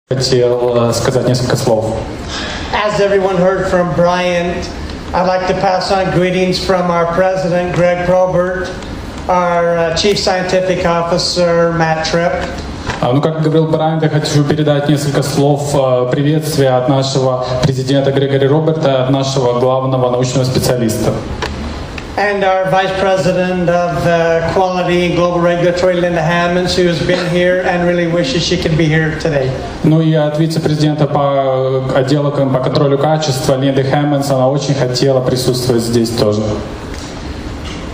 Хотел сказать несколько слов. As everyone heard from Brian, I'd like to pass on greetings from our president, Greg Probert, our chief scientific officer, Matt Tripp. Ну, как говорил Брайан, я хочу передать несколько слов приветствия от нашего президента Грегори Роберта, от нашего главного научного специалиста. And our Vice President of Quality and Global Regulatory, Linda Hammonds, who has been here and really wishes she could be here today. Ну и от вице-президента по отделу по контролю качества Линды Хэммондс, она очень хотела присутствовать здесь тоже.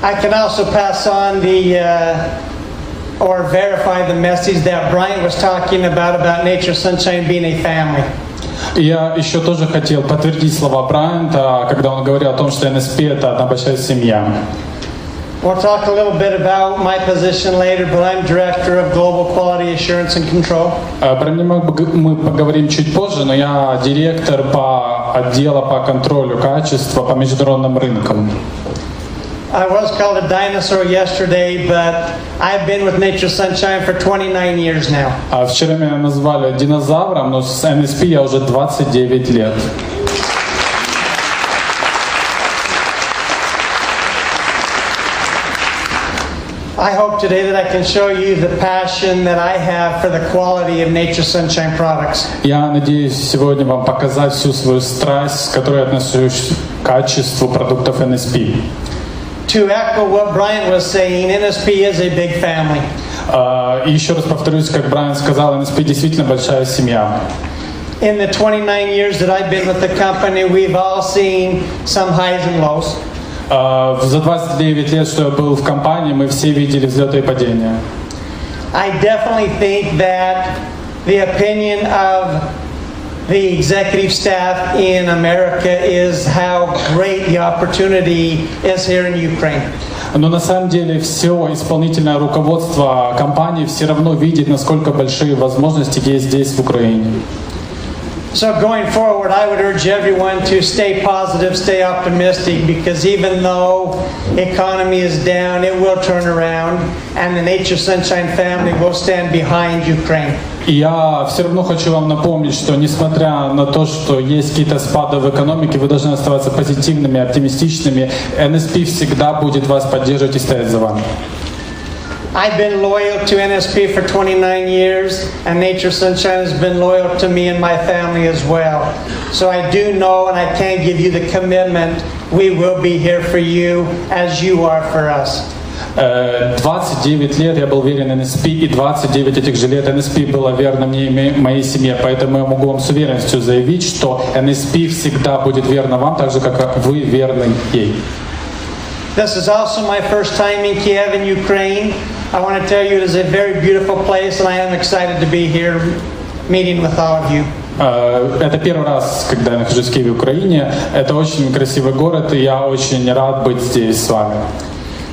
I can also pass on or verify the message that Brian was talking about Nature Sunshine being a family. Я еще тоже хотел подтвердить слова Брайана, когда он говорил о том, что NSP — это одна большая семья. We'll talk a little bit about my position later, but I'm Director of Global Quality Assurance and Control. Про меня мы поговорим чуть позже, но я директор по отдела по контролю качества по международным рынкам. I was called a dinosaur yesterday, but I've been with Nature Sunshine for 29 years now. Вчера меня назвали динозавром, но с NSP я уже 29 лет. I hope today that I can show you the passion that I have for the quality of Nature Sunshine products. Я надеюсь сегодня вам показать всю свою страсть, с которой я отношусь к качеству продуктов NSP. To echo what Brian was saying, NSP is a big family. И еще раз повторюсь, как Брайан сказал, NSP действительно большая семья. In the 29 years that I've been with the company, we've all seen some highs and lows. За 29 лет, что я был в компании, мы все видели взлеты и падения. I definitely think that the opinion of the executive staff in America is how great the opportunity is here in Ukraine. Но на самом деле все исполнительное руководство компании все равно видит, насколько большие возможности есть здесь, в Украине. So going forward, I would urge everyone to stay positive, stay optimistic, because even though the economy is down, it will turn around, and the Nature Sunshine family will stand behind Ukraine. И я все равно хочу вам напомнить, что несмотря на то, что есть какие-то спады в экономике, вы должны оставаться позитивными, оптимистичными. NSP всегда будет вас поддерживать и стоять за вами. I've been loyal to NSP for 29 years, and Nature Sunshine has been loyal to me and my family as well. So I do know, and I can give you the commitment, we will be here for you as you are for us. 29 лет я был верен NSP, и 29 этих же лет NSP было верно мне и моей семье. Поэтому я могу вам с уверенностью заявить, что NSP всегда будет верна вам, так же, как вы верны ей. This is also my first time in Kiev in Ukraine. I want to tell you it is a very beautiful place, and I am excited to be here meeting with all of you. Это первый раз, когда я нахожусь в Киеве, Украине. Это очень красивый город, и я очень рад быть здесь с вами.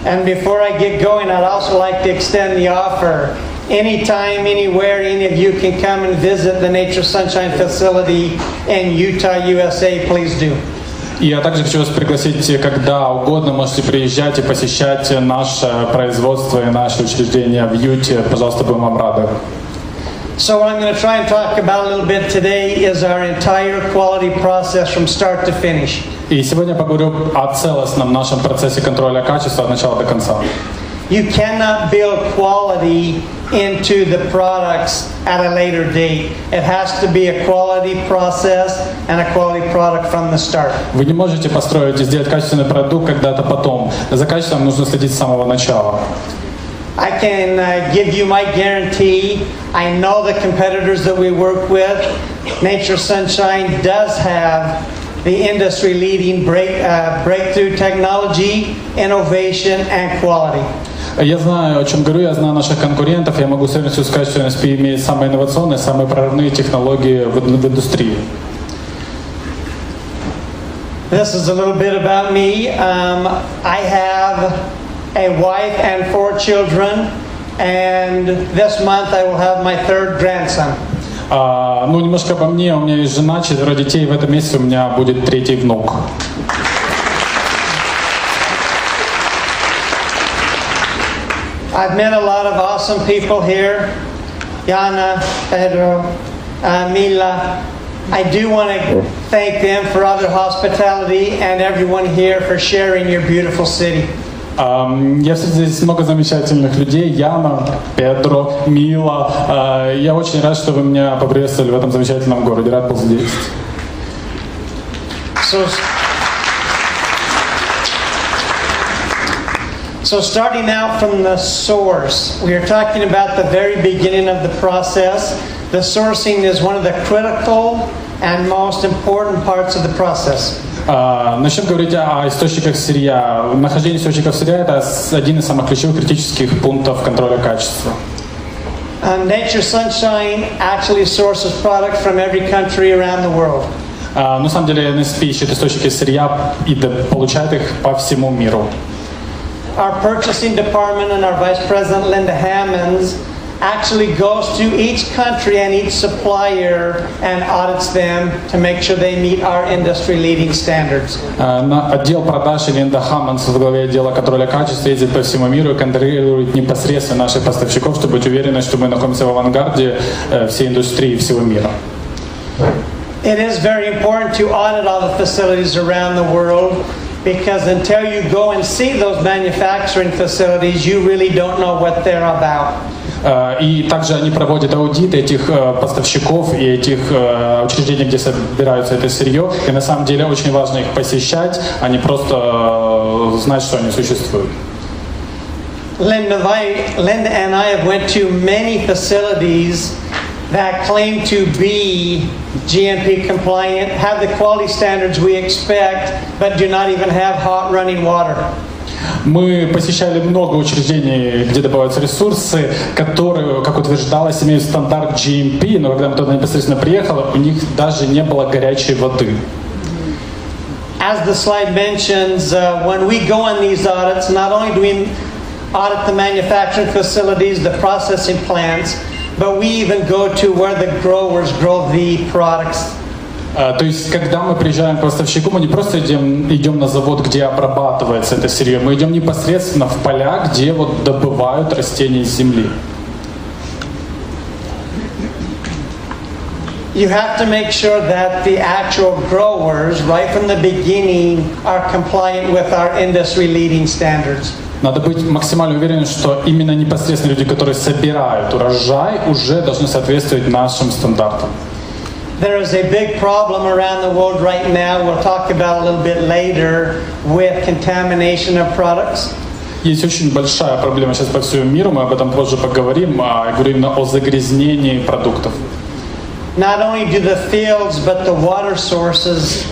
And before I get going, I'd also like to extend the offer. Anytime, anywhere, any of you can come and visit the Nature Sunshine facility in Utah, USA, please do. И я также хочу вас пригласить, когда угодно можете приезжать и посещать наше производство и наши учреждения в Юте. Пожалуйста, будем вам рады. So what I'm going to try and talk about a little bit today is our entire quality process from start to finish. И сегодня я поговорю о целостном нашем процессе контроля качества от начала до конца. You cannot build quality into the products at a later date. It has to be a quality process and a quality product from the start. Вы не можете построить и сделать качественный продукт когда-то потом. За качеством нужно следить с самого начала. I can give you my guarantee. I know the competitors that we work with. Nature Sunshine does have the industry-leading breakthrough technology, innovation, and quality. Я знаю, о чем говорю, я знаю наших конкурентов, я могу с уверенностью сказать, что NSP имеет самые инновационные, самые прорывные технологии в индустрии. This is a little bit about me. I have a wife and 4 children, and this month I will have my 3rd grandson. Ну, немножко обо мне. У меня есть жена, 4 детей, в этом месяце у меня будет 3-й внук. I've met a lot of awesome people here. Yana, Pedro, Mila. I do want to thank them for all their hospitality and everyone here for sharing your beautiful city. Я встретил здесь много замечательных людей. Яна, Педро, Мила. Я очень рад, что вы меня поприветствовали в этом замечательном городе. Рад был здесь. So starting out from the source, we are talking about the very beginning of the process. The sourcing is one of the critical and most important parts of the process. Начнем говорить о источниках сырья. Нахождение источников сырья – это один из самых ключевых критических пунктов контроля качества. Nature Sunshine actually sources products from every country around the world. На самом деле NSP ищет источники сырья и получает их по всему миру. Our purchasing department and our Vice President Linda Hammonds actually goes to each country and each supplier and audits them to make sure they meet our industry-leading standards. Отдел продаж Линда Хаммонс в главе отдела контроля качества ездит по всему миру и контролирует непосредственно наших поставщиков, чтобы быть уверены, что мы находимся в авангарде всей индустрии всего мира. It is very important to audit all the facilities around the world, because until you go and see those manufacturing facilities, you really don't know what they're about. И также они проводят аудит этих поставщиков и этих учреждений, где собираются это сырье. И на самом деле очень важно их посещать, а не просто знать, что они существуют. Linda and I have went to many facilities that claim to be GMP compliant, have the quality standards we expect, but do not even have hot running water. Мы посещали много учреждений, где добываются ресурсы, которые, как утверждалось, имеют стандарт GMP, но когда мы туда непосредственно приехали, у них даже не было горячей воды. As the slide mentions, when we go on these audits, not only do we audit the manufacturing facilities, the processing plants, but we even go to where the growers grow the products. То есть, когда мы приезжаем к поставщику, мы не просто идем на завод, где обрабатывается это сырье, мы идем непосредственно в поля, где вот добывают растения из земли. You have to make sure that the actual growers, right from the beginning, are compliant with our industry-leading standards. Надо быть максимально уверенным, что именно непосредственно люди, которые собирают урожай, уже должны соответствовать нашим стандартам. There is a big problem around the world right now, we'll talk about a little bit later, with contamination of products. Есть очень большая проблема сейчас по всему миру, мы об этом позже поговорим, я говорю именно о загрязнении продуктов. Not only do the fields, but the water sources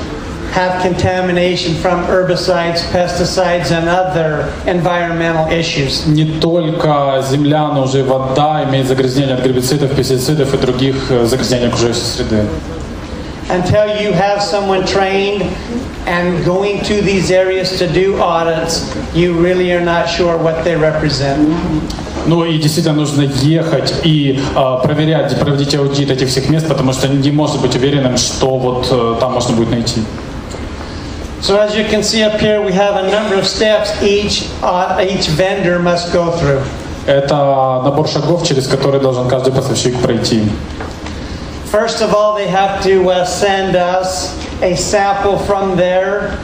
have contamination from herbicides, pesticides, and other environmental issues. Не только земля, но уже вода имеет загрязнение от гербицидов, пестицидов и других загрязнений окружающей среды. Until you have someone trained and going to these areas to do audits, you really are not sure what they represent. Ну и действительно нужно ехать и проверять, проводить аудит этих всех мест, потому что не может быть уверенным, что вот там можно будет найти. So as you can see up here, we have a number of steps each vendor must go through. Это набор шагов, через которые должен каждый поставщик пройти. First of all, they have to send us a sample from their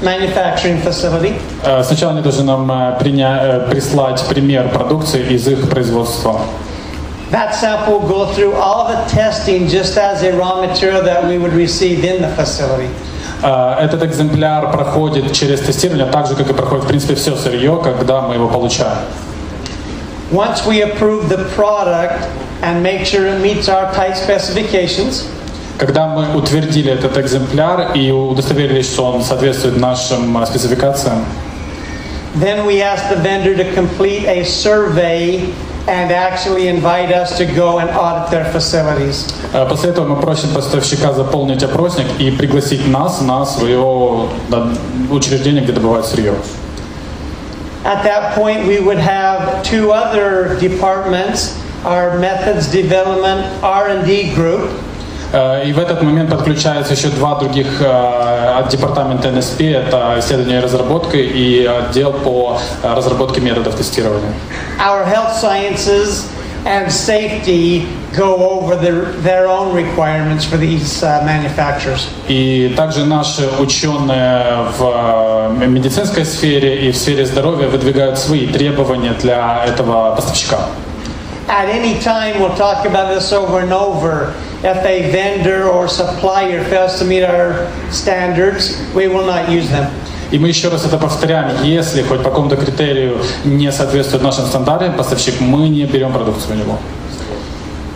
manufacturing facility. Сначала они должны нам прислать пример продукции из их производства. That sample will go through all the testing just as a raw material that we would receive in the facility. Этот экземпляр проходит через тестирование, так же, как и проходит, в принципе, все сырье, когда мы его получаем. Once we approve the product and make sure it meets our tight specifications, когда мы утвердили этот экземпляр и удостоверились, что он соответствует нашим спецификациям, then we ask the vendor to complete a survey and actually invite us to go and audit their facilities. После этого мы просим поставщика заполнить опросник и пригласить нас на свое учреждение, где добывают сырье. At that point, we would have two other departments, our methods development R&D group. И в этот момент подключаются еще два других департамента NSP, это исследование и разработка и отдел по разработке методов тестирования. Our health sciences and safety go over their own requirements for these manufacturers. И также наши ученые в медицинской сфере и в сфере здоровья выдвигают свои требования для этого поставщика. At any time, we'll talk about this over and over. If a vendor or supplier fails to meet our standards, we will not use them. И мы еще раз это повторяем. Если хоть по какому-то критерию не соответствует нашим стандартам поставщик, мы не берем продукцию у него.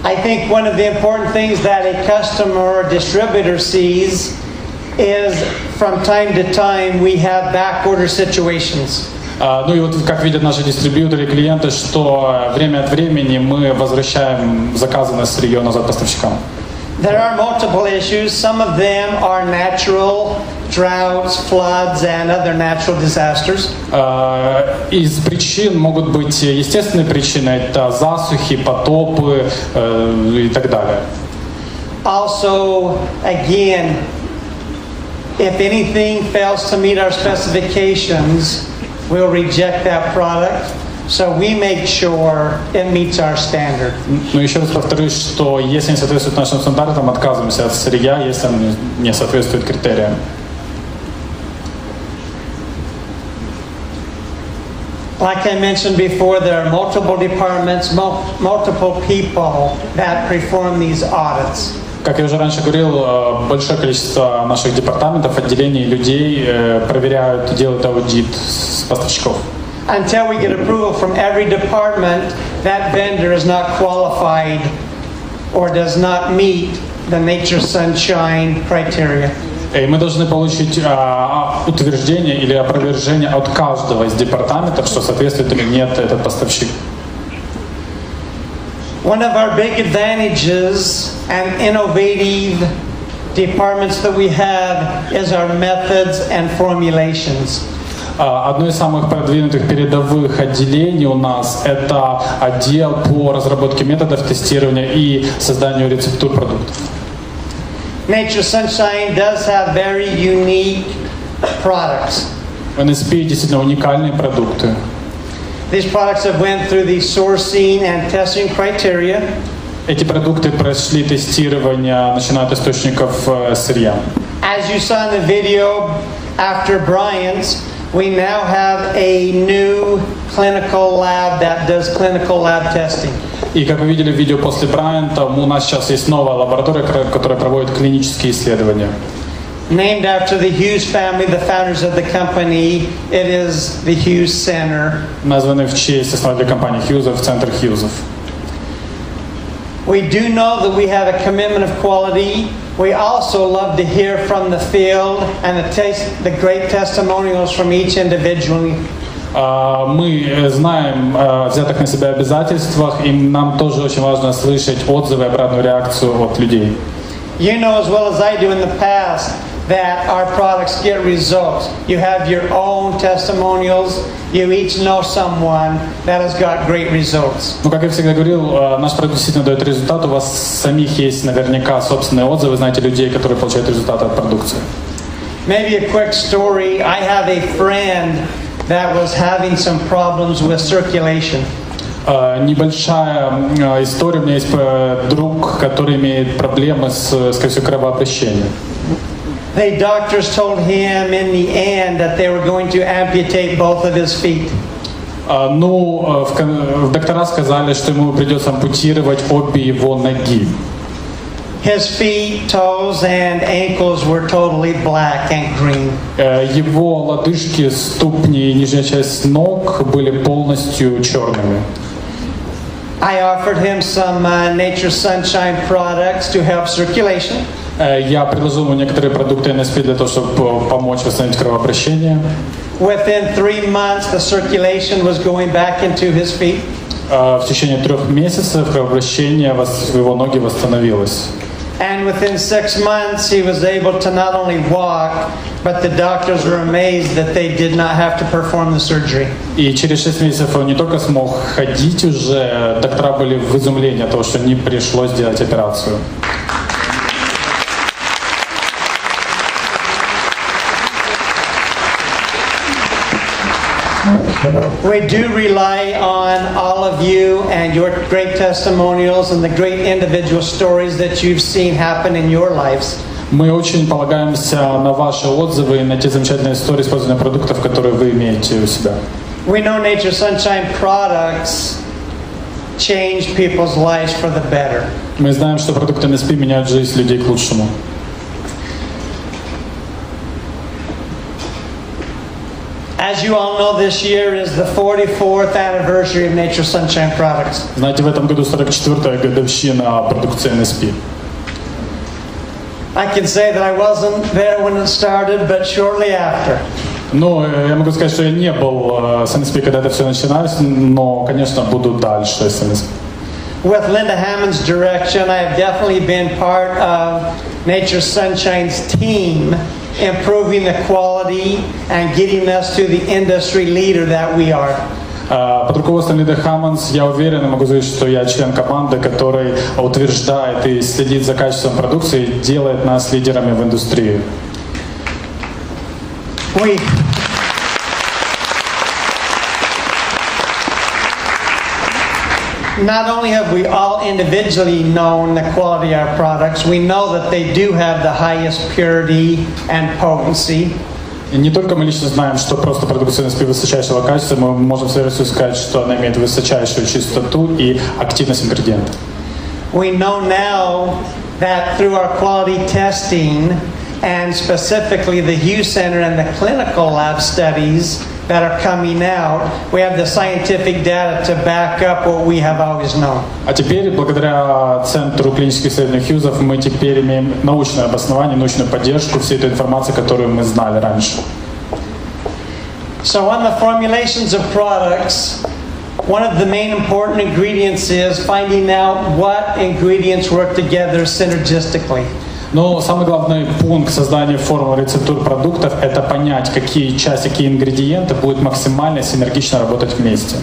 I think one of the important things that a customer or distributor sees is from time to time we have back order situations. Ну и вот как видят наши дистрибьюторы и клиенты, что время от времени мы возвращаем заказанное сырье назад поставщикам. There are multiple issues. Some of them are natural, droughts, floods, and other natural disasters. Из причин могут быть естественные причины, это засухи, потопы и так далее. Also, again, if anything fails to meet our specifications, we'll reject that product. So we make sure it meets our standard. Но еще раз повторюсь, что если не соответствует нашим стандартам, отказываемся от сырья, если он не соответствует критериям. Like I mentioned before, there are multiple departments, multiple people that perform these audits. Как я уже раньше говорил, большое количество наших департаментов, отделений, людей проверяют, делают аудит с поставщиков. Until we get approval from every department, that vendor is not qualified or does not meet the Nature Sunshine criteria. И мы должны получить утверждение или опровержение от каждого из департаментов, что соответствует или нет этот поставщик. One of our big advantages and innovative departments that we have is our methods and formulations. Одно из самых продвинутых передовых отделений у нас – это отдел по разработке методов тестирования и созданию рецептур продуктов. Nature Sunshine does have very unique products. В NSP действительно уникальные продукты. These products have went through the sourcing and testing criteria. Эти продукты прошли тестирование, начиная от источников сырья. As you saw in the video after Brian's, we now have a new clinical lab that does clinical lab testing. И как вы видели в видео после Брайана, у нас сейчас есть новая лаборатория, которая проводит клинические исследования. Named after the Hughes family, the founders of the company, it is the Hughes Center. Названы в честь основателя компании Хьюзов, Центр Хьюзов. We do know that we have a commitment of quality. We also love to hear from the field and the great testimonials from each individual. Мы знаем о взятых на себя обязательствах, и нам тоже очень важно слышать отзывы и обратную реакцию от людей. You know as well as I do in the past that our products get results. You have your own testimonials. You each know someone that has got great results. Ну, как я всегда говорил, наш продукт действительно дает результат. У вас самих есть наверняка собственные отзывы, знаете людей, которые получают результаты от продукции. Maybe a quick story. I have a friend that was having some problems with circulation. Небольшая история. У меня есть друг, который имеет проблемы с, скорее всего, кровообращением. The doctors told him in the end that they were going to amputate both of his feet. Ну, доктора сказали, что ему придется ампутировать обе его ноги. His feet, toes, and ankles were totally black and green. Его лодыжки, ступни и нижняя часть ног были полностью черными. I offered him some Nature Sunshine products to help circulation. Я предложил ему некоторые продукты NSP для того, чтобы помочь восстановить кровообращение. Within 3 months, the circulation was going back into his feet. В течение 3 месяцев кровообращение в его ноги восстановилось. And within 6 months, he was able to not only walk, but the doctors were amazed that they did not have to perform the surgery. И через 6 месяцев он не только смог ходить уже, доктора были в изумлении от того, что не пришлось делать операцию. We do rely on all of you and your great testimonials and the great individual stories that you've seen happen in your lives. Мы очень полагаемся на ваши отзывы и на те замечательные истории использования продуктов, которые вы имеете у себя. We know Nature Sunshine products change people's lives for the better. Мы знаем, что продукты NSP меняют жизнь людей к лучшему. As you all know, this year is the 44th anniversary of Nature Sunshine products. Знаете, в этом году 44-я годовщина продукции NSP. I can say that I wasn't there when it started, but shortly after. Ну, я могу сказать, что я не был с NSP, когда это все начиналось, но, конечно, буду дальше с NSP. With Linda Hammond's direction, I have definitely been part of Nature Sunshine's team, improving the quality and getting us to the industry leader that we are. Под руководством Лиды Хаммонс я уверен и могу заявить, что я член команды, который утверждает и следит за качеством продукции и делает нас лидерами в индустрии. Not only have we all individually known the quality of our products, we know that they do have the highest purity and potency. И не только мы лично знаем, что просто продукция NSP высочайшего качества, мы можем с уверенностью сказать, что она имеет высочайшую чистоту и активность ингредиентов. We know now that through our quality testing and specifically the Hughes Center and the clinical lab studies that are coming out, we have the scientific data to back up what we have always known. А теперь, благодаря Центру клинических исследований Хьюзов, мы теперь имеем научное обоснование, научную поддержку всей этой информации, которую мы знали раньше. So on the formulations of products, one of the main important ingredients is finding out what ingredients work together synergistically. Но самый главный пункт создания формул рецептур продуктов – это понять, какие части, какие ингредиенты будут максимально синергично работать вместе.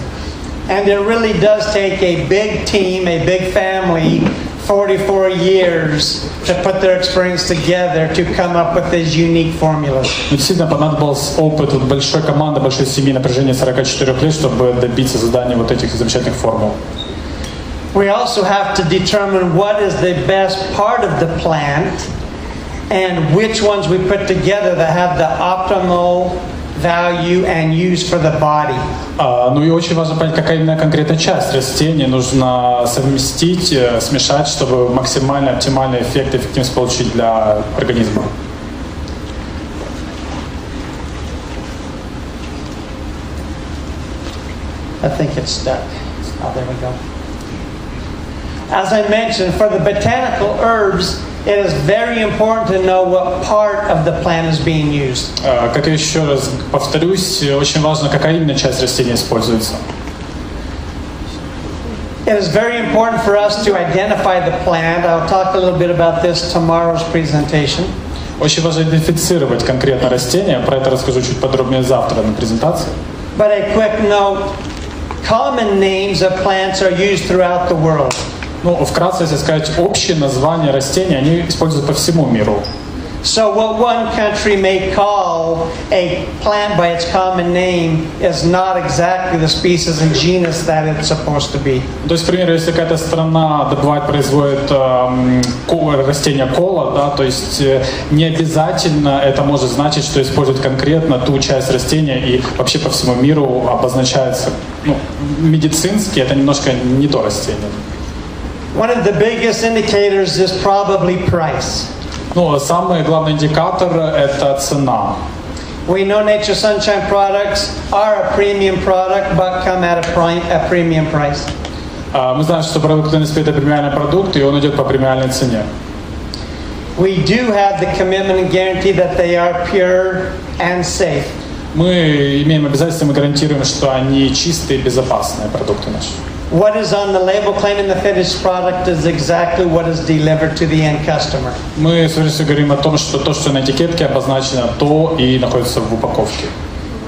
And it really does take a big team, a big family, 44 years to put their experience together to come up with these unique formulas. Действительно, понадобился опыт большой команды, большой семьи, напряжение 44 лет, чтобы добиться создания вот этих замечательных формул. We also have to determine what is the best part of the plant and which ones we put together that have the optimal value and use for the body. Ну и очень важно понять, какая именно конкретная часть растения нужно совместить, смешать, чтобы максимально оптимальный эффект, эффективность получить для организма. I think it's stuck. Oh, there we go. As I mentioned, for the botanical herbs, it is very important to know what part of the plant is being used. Как я еще раз повторюсь, очень важно, какая именно часть растения используется. It is very important for us to identify the plant. I'll talk a little bit about this tomorrow's presentation. Очень важно идентифицировать конкретно растение. Про это расскажу чуть подробнее завтра на презентации. But a quick note, common names of plants are used throughout the world. Ну, вкратце, если сказать, общие названия растений, они используют по всему миру. So what one country may call a plant by its common name is not exactly the species and genus that it's supposed to be. То есть, к примеру, если какая-то страна добывает, производит растение кола, да, то есть не обязательно это может значить, что используют конкретно ту часть растения, и вообще по всему миру обозначается, ну, медицински это немножко не то растение. One of the biggest indicators is probably price. Ну, самый главный индикатор – это цена. We know Nature Sunshine products are a premium product, but come at a premium price. Мы знаем, что продукт NSP – это премиальный продукт, и он идет по премиальной цене. We do have the commitment and guarantee that they are pure and safe. Мы имеем обязательство, мы гарантируем, что они чистые и безопасные продукты наши. What is on the label claiming the finished product is exactly what is delivered to the end customer. Мы с уверенностью говорим о том, что то, что на этикетке обозначено, то и находится в упаковке.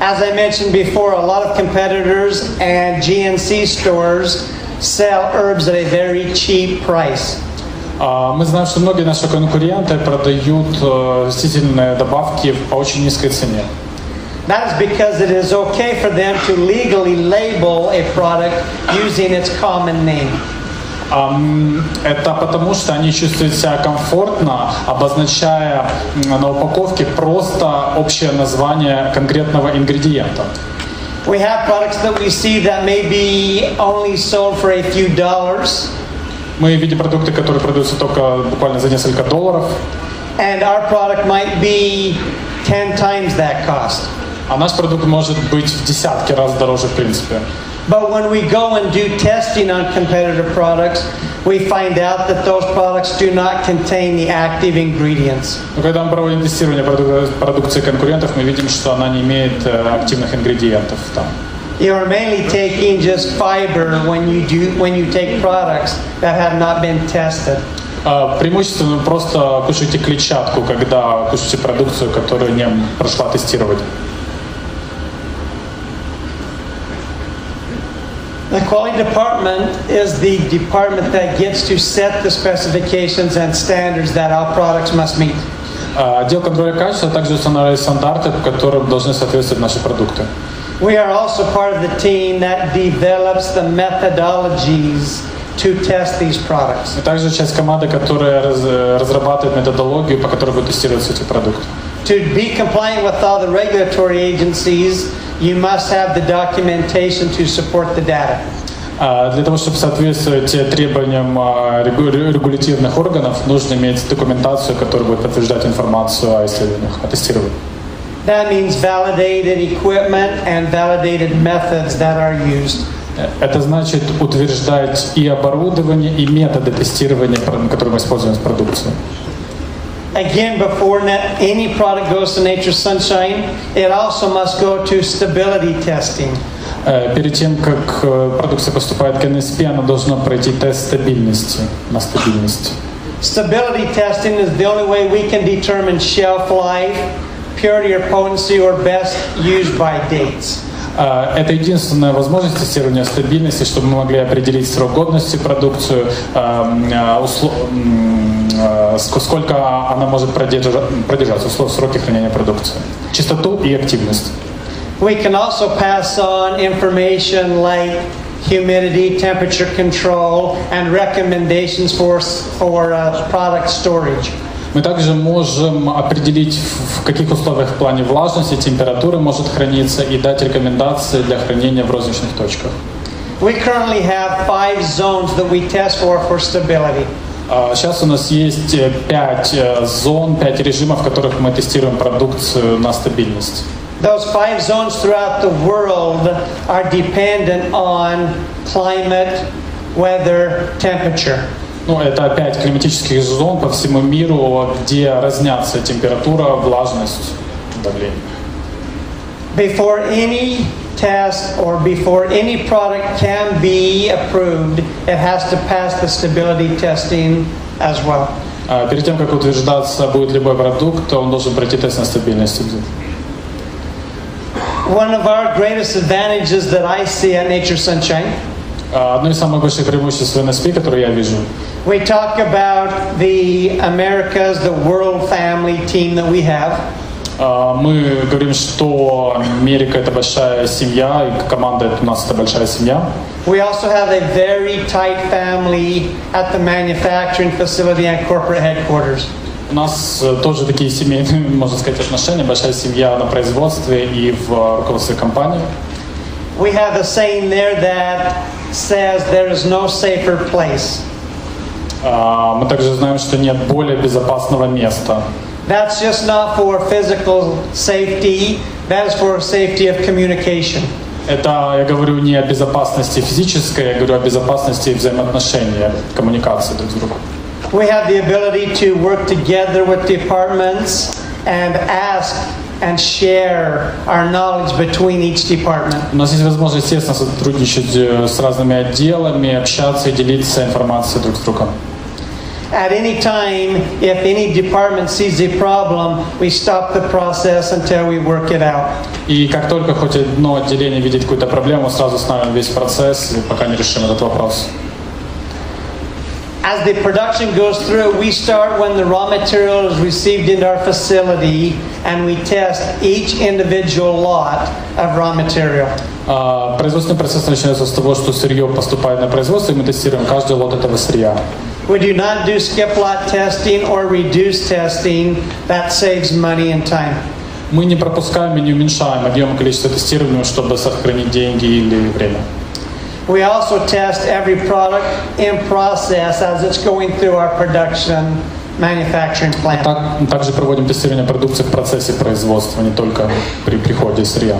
As I mentioned before, a lot of competitors and GNC stores sell herbs at a very cheap price. Мы знаем, что многие наши конкуренты продают растительные добавки по очень низкой цене. That is because it is okay for them to legally label a product using its common name. Это потому, что они чувствуют себя комфортно, обозначая на упаковке просто общее название конкретного ингредиента. We have products that we see that may be only sold for a few dollars. Мы видим продукты, которые продаются только буквально за несколько долларов. And our product might be 10 times that cost. А наш продукт может быть в десятки раз дороже в принципе. But when we go and do testing on competitor products, we find out that those products do not contain the active ingredients. Но когда мы проводим тестирование продукции конкурентов, мы видим, что она не имеет активных ингредиентов там. You are mainly taking just fiber when you take products that have not been tested. Преимущественно вы просто кушаете клетчатку, когда кушаете продукцию, которая не прошла тестирование. The quality department is the department that gets to set the specifications and standards that our products must meet. Отдел контроля качества также устанавливает стандарты, которым должны соответствовать наши продукты. We are also part of the team that develops the methodologies to test these products. И также часть команды, которая разрабатывает методологию, по которой будут тестироваться эти продукты. To be compliant with all the regulatory agencies, you must have the documentation to support the data. Для того, чтобы соответствовать требованиям регулятивных органов, нужно иметь документацию, которая будет подтверждать информацию о исследованиях, о тестировании. That means validated equipment and validated methods that are used. Это значит утверждать и оборудование, и методы тестирования, которые мы используем в продукции. Again, before any product goes to Nature's Sunshine, it also must go to stability testing. Перед тем, как продукция поступает к NSP, она должна пройти тест стабильности, на стабильность. Stability testing is the only way we can determine shelf life, purity or potency, or best used by dates. Это единственная возможность тестирования стабильности, чтобы мы могли определить срок годности продукцию, сколько она может продержаться, сроки хранения продукции, чистоту и активность. We can also pass on information like humidity, temperature control, and recommendations for product storage. Мы также можем определить, в каких условиях в плане влажности, температуры может храниться и дать рекомендации для хранения в розничных точках. We currently have 5 zones that we test for stability. Сейчас у нас есть 5 зон, 5 режимов, в которых мы тестируем продукцию на стабильность. Those 5 zones throughout the world are dependent on climate, weather, temperature. Ну, это 5 климатических зон по всему миру, где разнятся температура, влажность, давление. Before any test or before any product can be approved, it has to pass the stability testing as well. Перед тем, как утверждаться будет любой продукт, он должен пройти тест на стабильность. One of our greatest advantages that I see at Nature's Sunshine. Одно из самых больших преимуществ в NSP, которые я вижу. We talk about the Americas, the world family team that we have. Мы говорим, что Америка — это большая семья, и команда у нас — это большая семья. We also have a very tight family at the manufacturing facility and corporate headquarters. У нас тоже такие семейные, можно сказать, отношения, большая семья на производстве и в руководстве компании. We have a saying there that says there is no safer place. Мы также знаем, что нет более безопасного места. That's just not for physical safety, that is for safety of communication. Это я говорю не о безопасности физической, я говорю о безопасности взаимоотношений, коммуникации друг с другом. We have the ability to work together with departments and ask and share our knowledge between each department. У нас есть возможность тесно сотрудничать с разными отделами, общаться и делиться информацией друг с другом. At any time, if any department sees a problem, we stop the process until we work it out. И как только хоть одно отделение видит какую-то проблему, сразу остановим весь процесс, пока не решим этот вопрос. As the production goes through, we start when the raw material is received into our facility, and we test each individual lot of raw material. Производственный процесс начинается с того, что сырье поступает на производство, и мы тестируем каждый лот этого сырья. We do not do skip lot testing or reduce testing. That saves money and time. Мы не пропускаем и не уменьшаем объем количества тестирования, чтобы сохранить деньги или время. We also test every product in process as it's going through our production manufacturing plant. Также проводим тестирование продукции в процессе производства, не только при приходе сырья.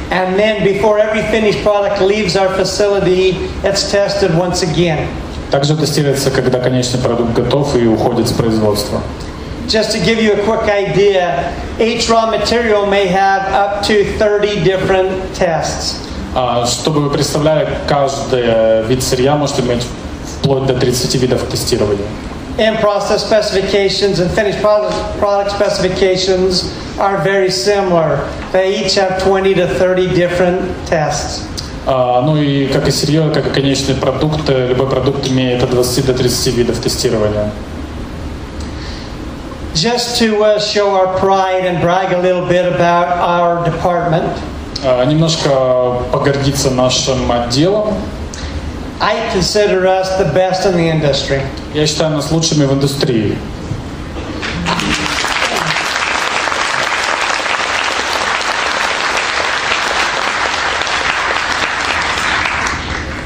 And then before every finished product leaves our facility, it's tested once again. Также тестируется, когда конечный продукт готов и уходит с производства. Just to give you a quick idea, each raw material may have up to 30 different tests. Чтобы вы представляли, каждый вид сырья может иметь вплоть до 30 видов тестирования. In-process specifications and finished product specifications are very similar. They each have 20 to 30 different tests. Ну и как и сырье, как и конечный продукт, любой продукт имеет от 20 до 30 видов тестирования. Just to show our pride and brag a little bit about our department. Немножко погордиться нашим отделом. I consider us the best in the industry. Я считаю нас лучшими в индустрии.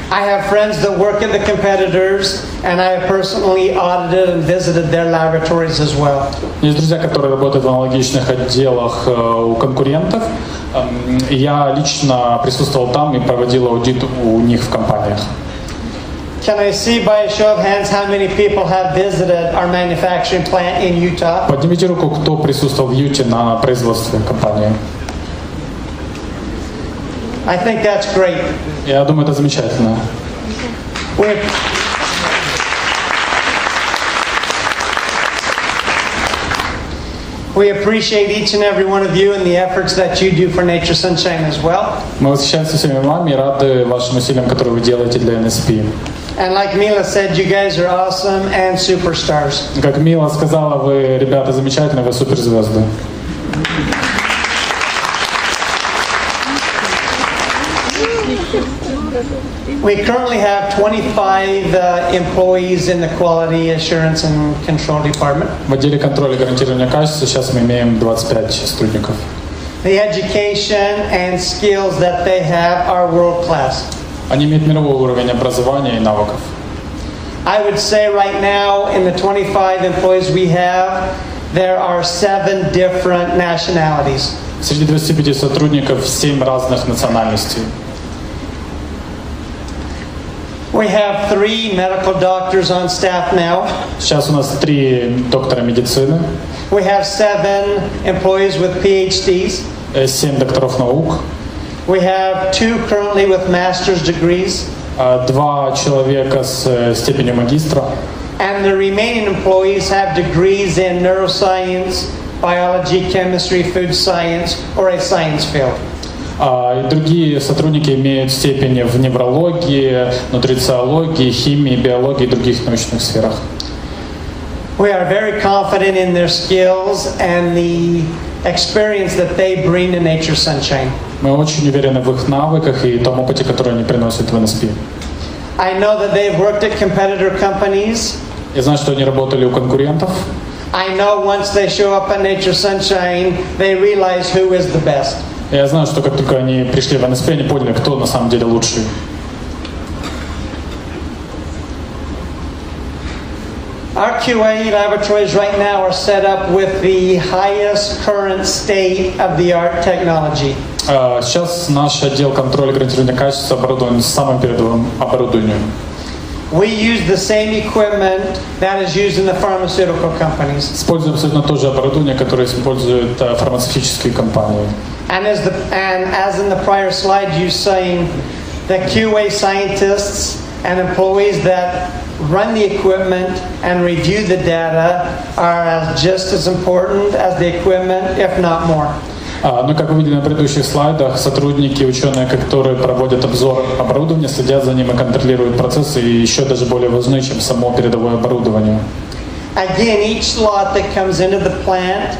I have friends that work at the competitors, and I have personally audited and visited their laboratories as well. Есть друзья, которые работают в аналогичных отделах у конкурентов. Я лично присутствовал там и проводил аудит у них в компаниях. Can I see by a show of hands how many people have visited our manufacturing plant in Utah? Поднимите руку, кто присутствовал в Юте на производстве компании. I think that's great. Я думаю, это замечательно. We appreciate each and every one of you and the efforts that you do for Nature Sunshine as well. Мы восхищаемся всеми вами и рады вашим усилиям, которые вы делаете для NSP. And like Mila said, you guys are awesome and superstars. Как Мила сказала, вы, ребята, замечательные, вы суперзвезды. We currently have 25 employees in the Quality Assurance and Control Department. В отделе контроля и гарантирования качества сейчас мы имеем 25 сотрудников. The education and skills that they have are world class. Они имеют мировой уровень образования и навыков. I would say right now in the 25 employees we have, there are 7 different nationalities. Среди 25 сотрудников 7 разных национальностей. We have 3 medical doctors on staff now. Сейчас у нас 3 доктора медицины. We have 7 employees with PhDs. 7 докторов наук. We have 2 currently with master's degrees. 2 человека с степенью магистра. And the remaining employees have degrees in neuroscience, biology, chemistry, food science, or a science field. И другие сотрудники имеют степени в неврологии, нутрициологии, химии, биологии и других научных сферах. We are very confident in their skills and the experience that they bring to Nature Sunshine. Мы очень уверены в их навыках и том опыте, который они приносят в NSP. I know that they've worked at competitor companies. Я знаю, что они работали у конкурентов. I know once they show up at Nature Sunshine, they realize who is the best. Я знаю, что как только они пришли в NSP, они поняли, кто на самом деле лучший. Our QA laboratories right now are set up with the highest current state-of-the-art technology. Сейчас наш отдел контроля и гарантирования качества оборудован самым передовым оборудованием. We use the same equipment that is used in the pharmaceutical companies. Используем абсолютно то же оборудование, которое используют фармацевтические компании. And as in the prior slide, you're saying the QA scientists and employees that run the equipment and review the data are just as important as the equipment, if not more. Но, как вы видели на предыдущих слайдах, сотрудники, ученые, которые проводят обзор оборудования, следят за ним и контролируют процессы, и еще даже более важны, чем само передовое оборудование. Again, each lot that comes into the plant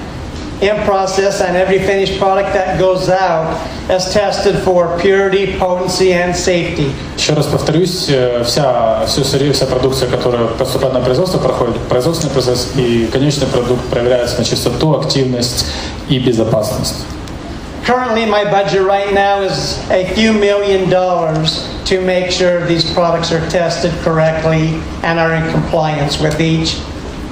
in process, and every finished product that goes out is tested for purity, potency, and safety. Еще раз повторюсь, все сырье, вся продукция, которая поступает на производство, проходит производственный процесс, и конечный продукт проверяется на чистоту, активность и безопасность. Currently, my budget right now is a few $1 million to make sure these products are tested correctly and are in compliance with each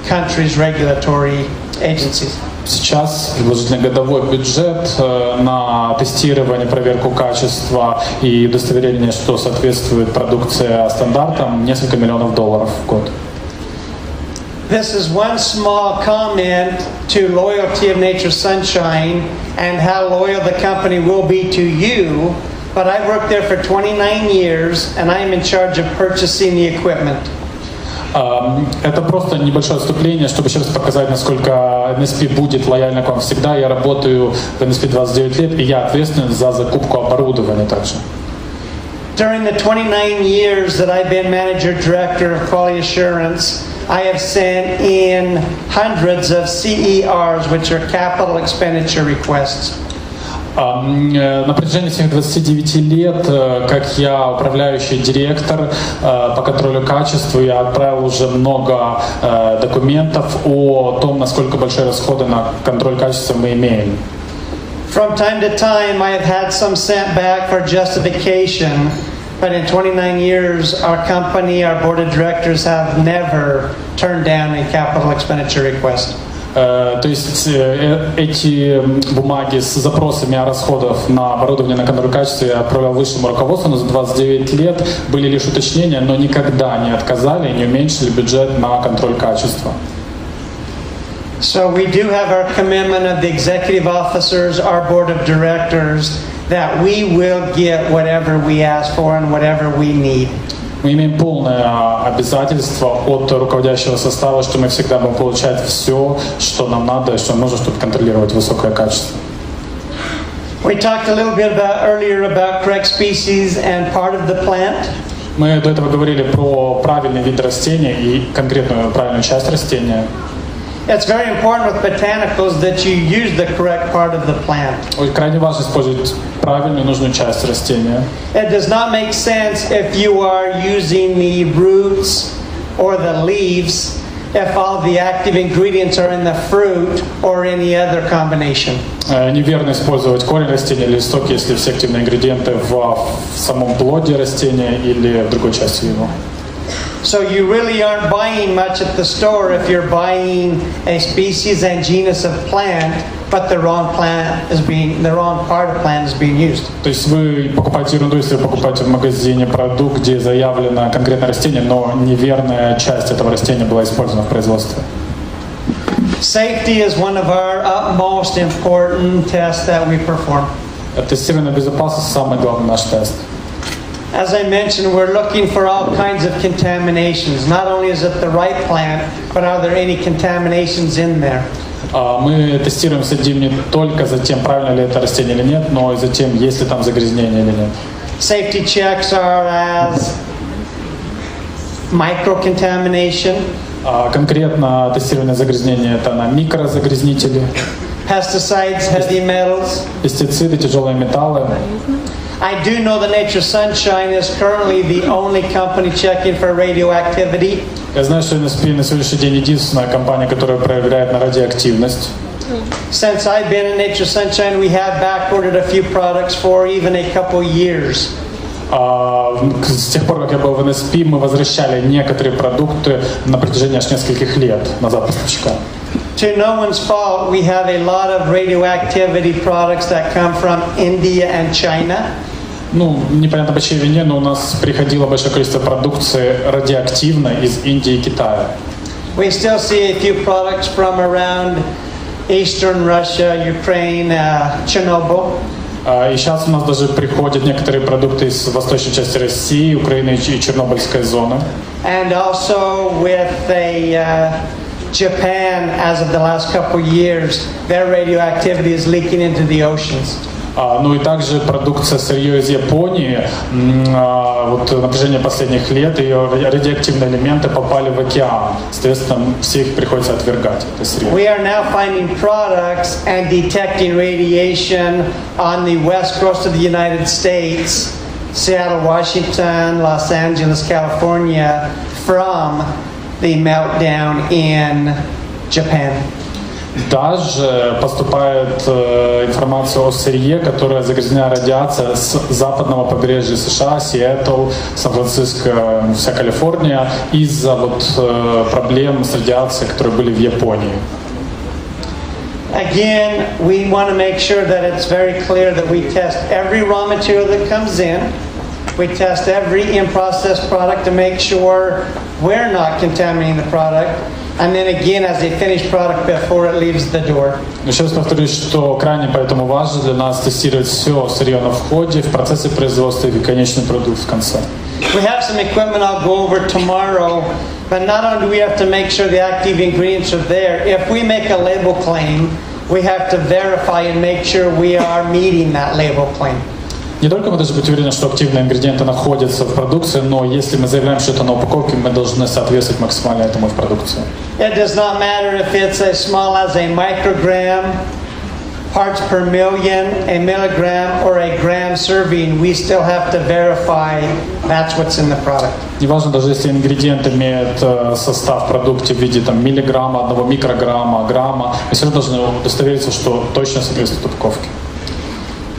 country's regulatory agencies. Сейчас вложительный годовой бюджет на тестирование, проверку качества и удостоверение, что соответствует продукция стандартам, несколько миллионов долларов в год. This is one small comment to loyalty of Nature Sunshine and how loyal the company will be to you, but I've worked there for 29 years and I am in charge of purchasing the equipment. Это просто небольшое отступление, чтобы еще раз показать, насколько NSP будет лояльна к вам всегда. Я работаю в NSP 29 лет, и я ответственен за закупку оборудования также. During the 29 years that I've been manager director of quality assurance, I have sent in hundreds of CERs, which are capital expenditure requests. На протяжении всех 29 лет, как я управляющий директор по контролю качества, я отправил уже много документов о том, насколько большие расходы на контроль качества мы имеем. From time to time, I have had some sent back for justification, but in 29 years, our company, our board of directors have never turned down a capital expenditure request. То есть эти бумаги с запросами о расходах на оборудование, на контроль качества я отправлял высшему руководству, но за 29 лет были лишь уточнения, но никогда не отказали и не уменьшили бюджет на контроль качества. So we do have our commitment of the executive officers, our board of directors, that we will get whatever we ask for and whatever we need. Мы имеем полное обязательство от руководящего состава, что мы всегда будем получать все, что нам надо и что нам нужно, чтобы контролировать высокое качество. We talked a little bit earlier about correct species and part of the plant. Мы до этого говорили про правильный вид растения и конкретную правильную часть растения. It's very important with botanicals that you use the correct part of the plant. Крайне важно использовать правильную нужную часть растения. It does not make sense if you are using the roots or the leaves if all the active ingredients are in the fruit or any other combination. Неверно использовать корень растения или листок, если все активные ингредиенты в самом плоде растения или в другой части его. So you really aren't buying much at the store if you're buying a species and genus of plant, but the wrong part of plant is being used. То есть вы покупаете ерунду, если вы покупаете в магазине продукт, где заявлено конкретное растение, но неверная часть этого растения была использована в производстве. Safety is one of our utmost important tests that we perform. Тестирование безопасности самый главный наш тест. As I mentioned, we're looking for all kinds of contaminations. Not only is it the right plant, but are there any contaminations in there? Мы тестируем, следим не только за тем, правильно ли это растение или нет, но и за тем, есть ли там загрязнение или нет. Safety checks are as microcontamination. Конкретно тестирование загрязнения это на микрозагрязнители. Pesticides, heavy metals. Пестициды, тяжелые металлы. I do know that Nature Sunshine is currently the only company checking for radioactivity. Я знаю, что NSP на сегодняшний день единственная компания, которая проверяет на радиоактивность. Since I've been in Nature Sunshine, we have backordered a few products for even a couple years. С тех пор, как я был в NSP, мы возвращали некоторые продукты на протяжении аж нескольких лет назад поставщика. To no one's fault, we have a lot of radioactivity products that come from India and China. Ну, непонятно по чьей вине, но у нас приходило большое количество продукции радиоактивной из Индии и Китая. We still see a few products from around Eastern Russia, Ukraine, Chernobyl. И сейчас у нас даже приходят некоторые продукты из восточной части России, Украины и Чернобыльской зоны. And also with Japan, as of the last couple of years, their radioactivity is leaking into the oceans. Ну и также продукция сырье из Японии, вот на протяжении последних лет ее радиоактивные элементы попали в океан. Соответственно, все их приходится отвергать. We are now finding products and detecting radiation on the west coast of the United States, Seattle, Washington, Los Angeles, California, from the meltdown in Japan. Даже поступает информация о сырье, которая загрязнена радиацией с западного побережья США, Сиэтл, Сан-Франциско, вся Калифорния, из-за проблем с радиацией, которые были в Японии. Again, we want to make sure that it's very clear that we test every raw material that comes in. We test every in-process product to make sure we're not contaminating the product. And then again, as a finished product before it leaves the door. Еще раз повторюсь, что крайне поэтому важно для нас тестировать все сырье на входе, в процессе производства и конечный продукт в конце. We have some equipment I'll go over tomorrow, but not only do we have to make sure the active ingredients are there, if we make a label claim, we have to verify and make sure we are meeting that label claim. Не только мы должны быть уверены, что активные ингредиенты находятся в продукции, но если мы заявляем, что это на упаковке, мы должны соответствовать максимально этому в продукции. It does not matter if it's as small as a microgram, parts per million, a milligram, or a gram serving. We still have to verify that's what's in the product. Неважно, даже если ингредиент имеет состав в продукте в виде миллиграмма, 1 микрограмма, грамма, мы все равно должны удостовериться, что точно соответствует упаковке.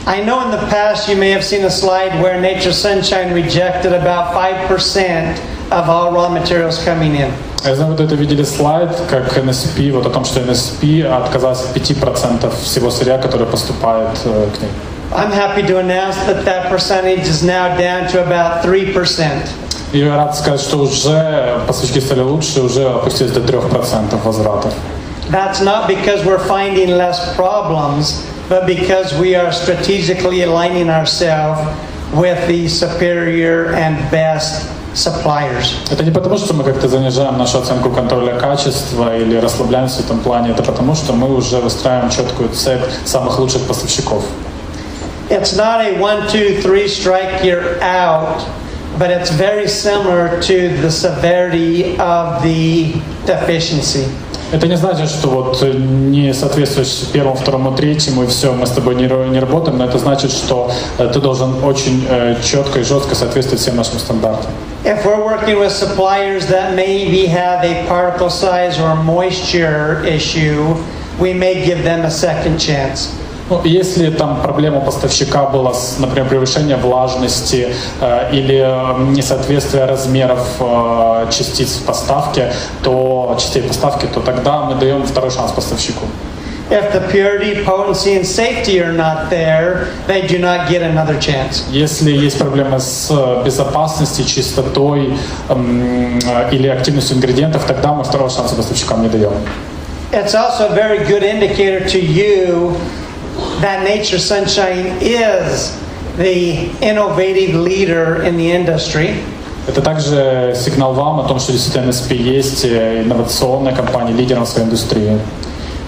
I know in the past you may have seen a slide where Nature Sunshine rejected about 5% of all raw materials coming in. Я знаю, вы это видели слайд, как NSP, о том, что NSP отказался от 5% всего сырья, которое поступает к ним. I'm happy to announce that percentage is now down to about 3%. И я рад сказать, что уже поставщики стали лучше, уже опустились до 3% возвратов. That's not because we're finding less problems, but because we are strategically aligning ourselves with the superior and best suppliers. Это не потому, что мы как-то занижаем нашу оценку контроля качества или расслабляемся в этом плане, это потому, что мы уже выстраиваем четкую цепь самых лучших поставщиков. It's not a 1, 2, 3 strike you're out, but it's very similar to the severity of the deficiency. Это не значит, что не соответствуешь первому, второму, третьему, и все, мы с тобой не работаем, но это значит, что ты должен очень четко и жестко соответствовать всем нашим стандартам. If we're working with suppliers that maybe have a particle size or moisture issue, we may give them a second chance. Если там проблема поставщика была, например, превышение влажности или несоответствие размеров частиц в поставке, частей поставки, то тогда мы даем второй шанс поставщику. If the purity, potency, and safety are not there, they do not get another chance. Если есть проблемы с безопасностью, чистотой или активностью ингредиентов, тогда мы второго шанса поставщикам не даем. It's also a very good indicator to you that Nature Sunshine is the innovative leader in the industry. Это также сигнал вам о том, что действительно NSP есть инновационная компания, лидером в своей индустрии.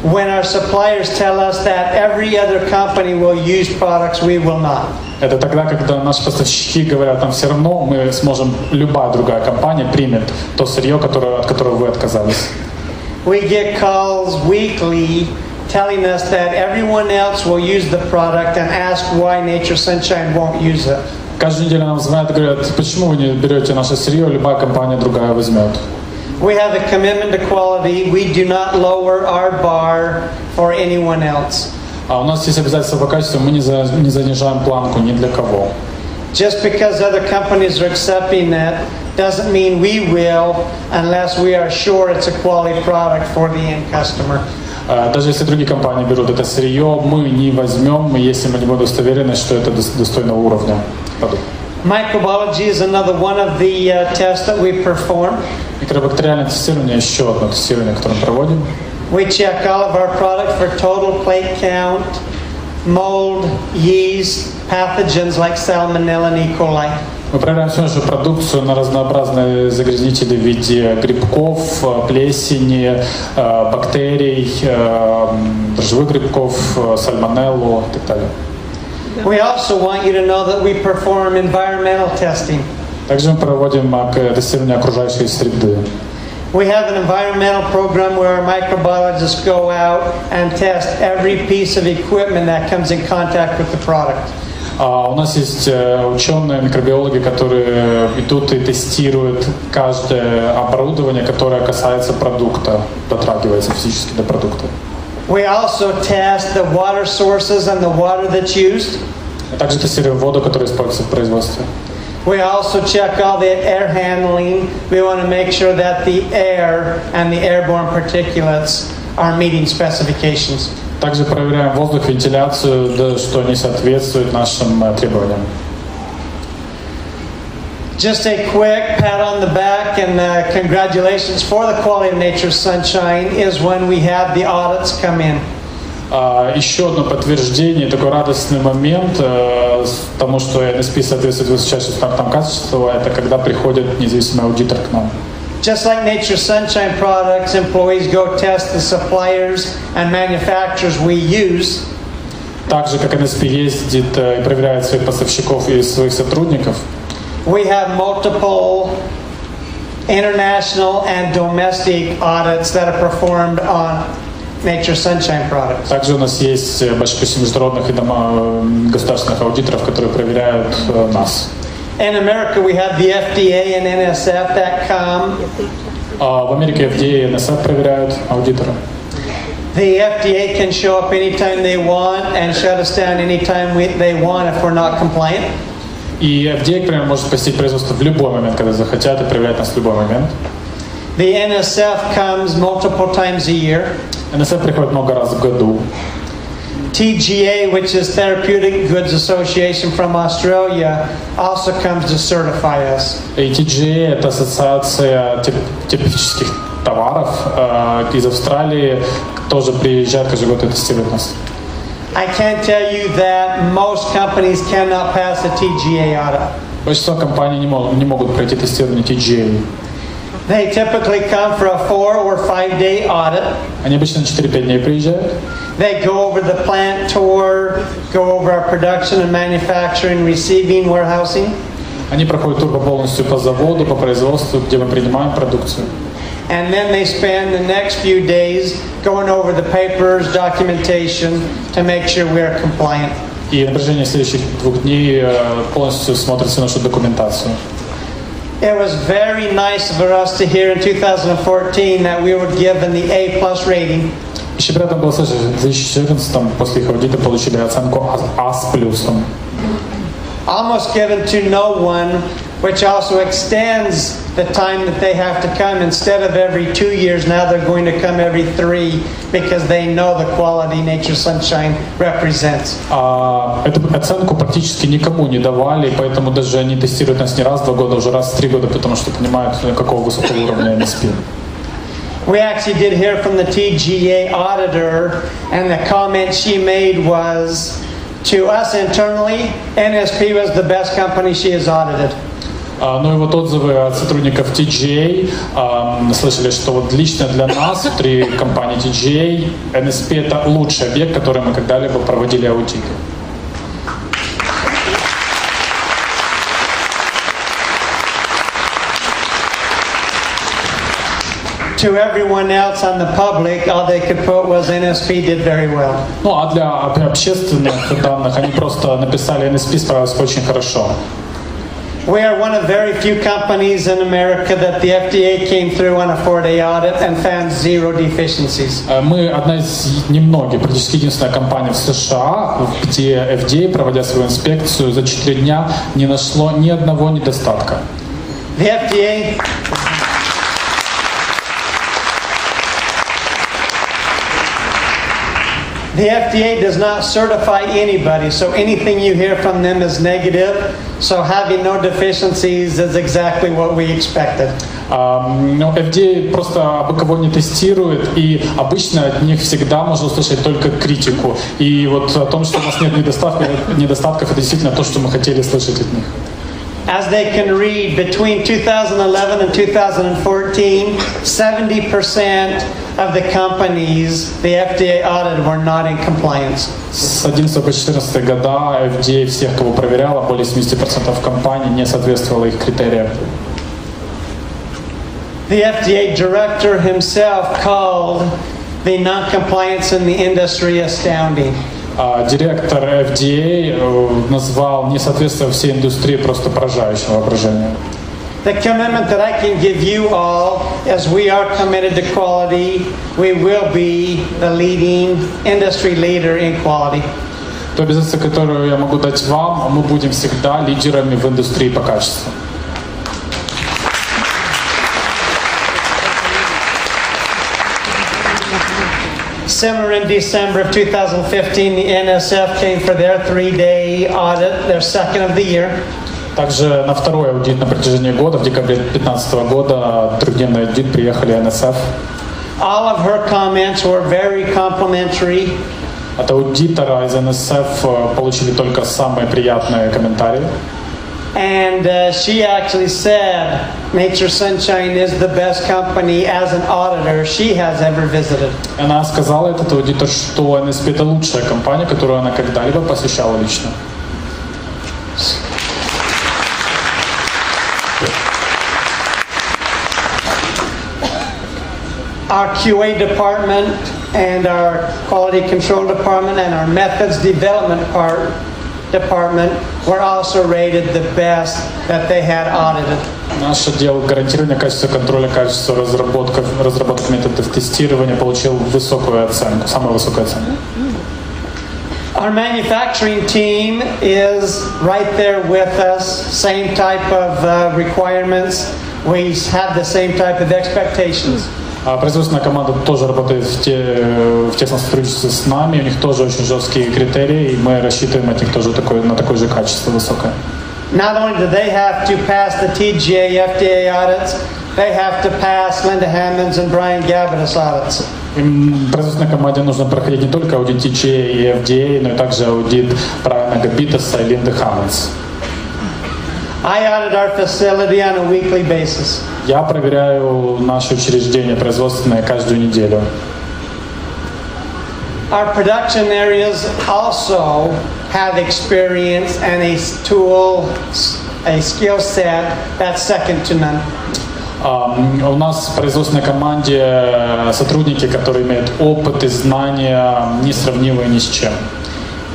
When our suppliers tell us that every other company will use products, we will not. Это тогда, когда наши поставщики говорят, нам все равно, мы сможем, любая другая компания примет то сырье, от которого вы отказались. We get calls weekly telling us that everyone else will use the product and ask why Nature Sunshine won't use it. Каждую неделю нам звонят и говорят, почему вы не берете наше сырье, любая компания другая возьмет. We have a commitment to quality. We do not lower our bar for anyone else. А у нас есть обязательства по качеству, мы не занижаем планку ни для кого. Just because other companies are accepting that doesn't mean we will unless we are sure it's a quality product for the end customer. Даже если другие компании берут это сырье, мы не возьмем, если мы не будем удостоверены, что это достойного уровня продукт. Microbiology is another one of the tests that we perform. Микробактериальное тестирование еще одно тестирование, которое мы проводим. We check all of our products for total plate count, mold, yeast, pathogens like Salmonella and E. coli. Мы проверяем всю нашу продукцию на разнообразные загрязнители в виде грибков, плесени, бактерий, дрожжевых грибков, сальмонеллу и так далее. We also want you to know that we perform environmental testing. Также мы проводим тестирование окружающей среды. We have an environmental program where our microbiologists go out and test every piece of equipment that comes in contact with the product. У нас есть ученые, микробиологи, которые идут и тестируют каждое оборудование, которое касается продукта, дотрагивается физически до продукта. We also test the water sources and the water that's used. Мы также тестируем воду, которая используется в производстве. We also check all the air handling. We want to make sure that the air and the airborne particulates are meeting specifications. Также проверяем воздух, вентиляцию, да, что они соответствуют нашим требованиям. Just a quick pat on the back and congratulations for the quality of nature's sunshine is when we have the audits come in. Еще одно подтверждение, такой радостный момент тому, что NSP соответствует высочайшим стандартам качества, это когда приходит независимый аудитор к нам. Just like Nature's Sunshine products, employees go test the suppliers and manufacturers we use. Так же, как NSP ездит и проверяет своих поставщиков и своих сотрудников. We have multiple international and domestic audits that are performed on Nature's Sunshine products. Также у нас есть большое количество международных и государственных аудиторов, которые проверяют нас. In America, we have the FDA and NSF that come. В Америке FDA и NSF проверяют аудиторы. The FDA can show up anytime they want and shut us down anytime they want if we're not compliant. И FDA, например, может посетить производство в любой момент, когда захотят, и проверять нас в любой момент. The NSF comes multiple times a year. NSF приходит много раз в году. TGA, which is Therapeutic Goods Association from Australia, also comes to certify us. TGA – это ассоциация терапевтических товаров из Австралии, тоже приезжает каждый год и тестирует нас. I can tell you that most companies cannot pass a TGA audit. Большинство компаний не могут пройти тестирование TGA. They typically come for a 4 or 5 day audit. Они обычно 4-5 дней приезжают. They go over the plant tour, go over our production and manufacturing, receiving, warehousing. Они проходят тур полностью по заводу, по производству, где мы принимаем продукцию. And then they spend the next few days going over the papers, documentation to make sure we are compliant. И на протяжении следующих 2 дней полностью смотрят всю нашу документацию. It was very nice for us to hear in 2014 that we were given the A+ rating. Еще приятно было слышать, в 2014 после их аудита получили оценку А с плюсом. Almost given to no one, which also extends the time that they have to come. Instead of every 2 years, now they're going to come every 3 because they know the quality Nature's Sunshine represents. Эту оценку практически никому не давали, поэтому даже они тестируют нас не раз в 2 года, уже раз в 3 года, потому что понимают, какого высокого уровня NSP. We actually did hear from the TGA auditor, and the comment she made was, to us internally, NSP was the best company she has audited. Ну и вот отзывы от сотрудников TGA слышали, что вот лично для нас, внутри компании TGA, NSP это лучший объект, который мы когда-либо проводили аудит. To everyone else on the public, all they could put was NSP did very well. Ну а для общественных данных они просто написали NSP справился очень хорошо. We are one of very few companies in America that the FDA came through on a 4-day audit and found 0 deficiencies. Мы одна из немногих, практически единственная компания в США, где FDA, проводя свою инспекцию за 4 дня, не нашло ни одного недостатка. The FDA does not certify anybody, so anything you hear from them is negative. So having no deficiencies is exactly what we expected. Но FDA просто абы кого не тестирует, и обычно от них всегда можно услышать только критику. И вот о том, что у нас нет недостатков, это действительно то, что мы хотели слышать от них. as they can read, between 2011 and 2014, 70% of the companies the FDA audited were not in compliance. С 11 по 14 года FDA всех, кого проверяла, более 70% компаний не соответствовало их критериям. The FDA director himself called the non-compliance in the industry astounding. Директор FDA назвал несоответствие всей индустрии просто поражающим воображением. The commitment that I can give you all is we are committed to quality. We will be the leading industry leader in quality. То обязательство, которое я могу дать вам, мы будем всегда лидерами в индустрии по качеству. Similar in December of 2015, the NSF came for their 3-day audit, their second of the year. Также на второй аудит на протяжении года, в декабре 2015 года, трехдневный аудит приехали NSF. All of her comments were very complimentary. От аудитора из NSF получили только самые приятные комментарии. And she actually said Nature Sunshine is the best company as an auditor she has ever visited. Она сказала этот аудитор, что NSP это лучшая компания, которую она когда-либо посещала лично. Our QA department and our quality control department and our methods development department were also rated the best that they had audited. Наш отдел гарантирования качества, контроля качества, разработок методов тестирования получил высокую оценку, самую высокую оценку. Our manufacturing team is right there with us, same type of requirements. We have the same type of expectations. Производственная команда тоже работает в тесном сотрудничестве с нами. У них тоже очень жесткие критерии, и мы рассчитываем от них тоже на такое же качество высокое. Not only do they have to pass the TGA FDA audits, they have to pass Linda Hammond's and Braian Gabitas audits. Производственной команде нужно проходить не только аудит TGA и FDA, но и также аудит Брайана Габитаса и Линды Хаммондс. I audit our facility on a weekly basis. Я проверяю наши учреждения производственные каждую неделю. Our production areas also have experience and a skill set that's second to none. У нас в производственной команде сотрудники, которые имеют опыт и знания, несравнимые ни с чем.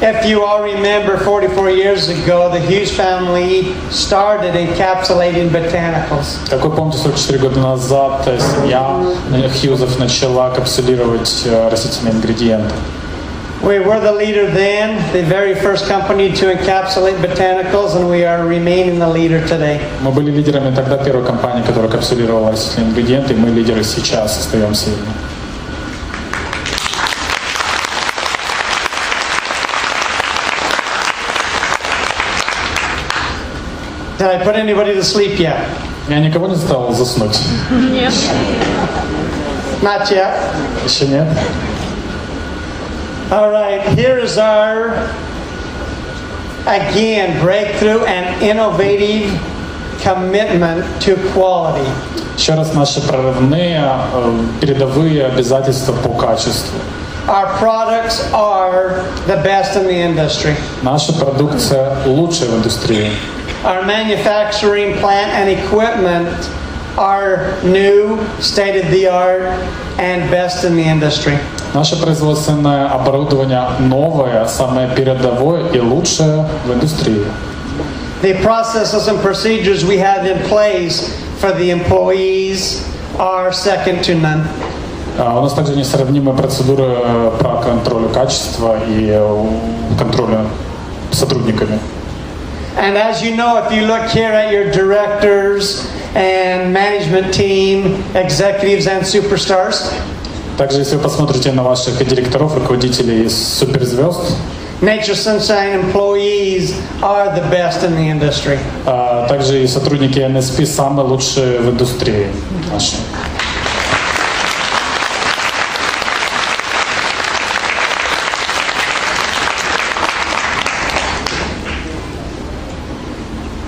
If you all remember, 44 years ago, the Hughes family started encapsulating botanicals. Как вы помните, 44 года назад семья Хьюзов начала капсулировать растительные ингредиенты. We were the leader then, the very first company to encapsulate botanicals, and we are remaining the leader today. Мы были лидерами тогда, первой компании, которая капсулировала растительные ингредиенты, и мы лидеры сейчас, остаемся ими. Did I put anybody to sleep yet? Я никого не заставил заснуть. Нет. Not yet. Еще нет. All right, here is our, again, breakthrough and innovative commitment to quality. Еще раз наши прорывные, передовые обязательства по качеству. Our products are the best in the industry. Наша продукция лучшая в индустрии. Our manufacturing plant and equipment are new, state-of-the-art, and best in the industry. Наше производственное оборудование новое, самое передовое и лучшее в индустрии. The processes and procedures we have in place for the employees are second to none. У нас также несравнимые процедуры по контролю качества и контролю сотрудниками. And as you know, if you look here at your directors and management team, executives and superstars, также если вы посмотрите на ваших директоров, руководителей и суперзвезд, Nature Sunshine employees are the best in the industry. Также и сотрудники NSP самые лучшие в индустрии нашей.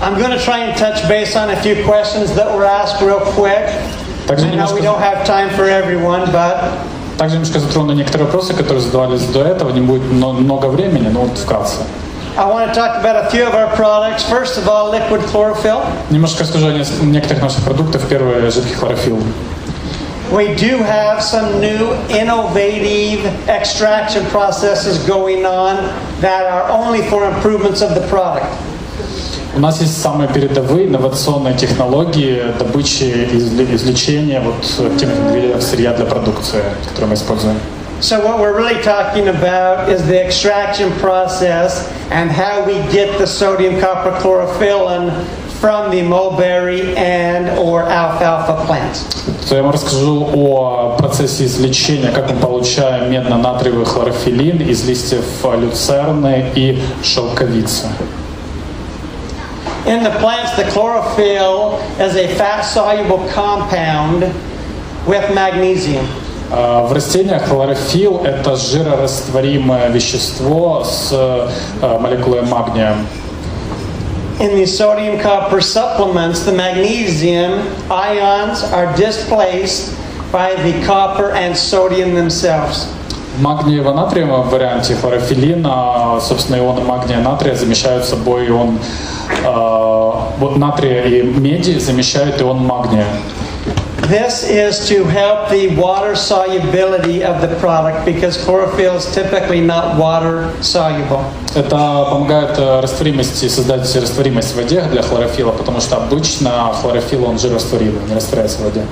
I'm going to try and touch base on a few questions that were asked real quick. I know we don't have time for everyone, but... Также немножко затрону некоторые вопросы, которые задавались до этого. Не будет много времени, но вот вкратце. I want to talk about a few of our products. First of all, liquid chlorophyll. Немножко скажу о некоторых наших продуктах. Первый — жидкий хлорофилл. We do have some new innovative extraction processes going on that are only for improvements of the product. У нас есть самые передовые инновационные технологии добычи и извлечения активных ингредиентов сырья для продукции, которую мы используем. So what we're really talking about is the extraction process and how we get the sodium copper chlorophyllin from the mulberry and or alfalfa plants. Я вам расскажу о процессе извлечения, как мы получаем медно-натриевый хлорофиллин из листьев люцерны и шелковицы. In the plants, the chlorophyll is a fat-soluble compound with magnesium. В растениях хлорофилл — это жирорастворимое вещество с молекулой магния. In the sodium copper supplements, the magnesium ions are displaced by the copper and sodium themselves. В магниево-натриевом варианте хлорофиллина, собственно, ионы магния и натрия замещают собой ион натрия и меди замещают ион магния. This is to help the water solubility of the product because chlorophyll is typically not water soluble. Это помогает создать растворимость в воде для хлорофилла, потому что обычно хлорофилл он жирорастворимый, не растворяется в воде.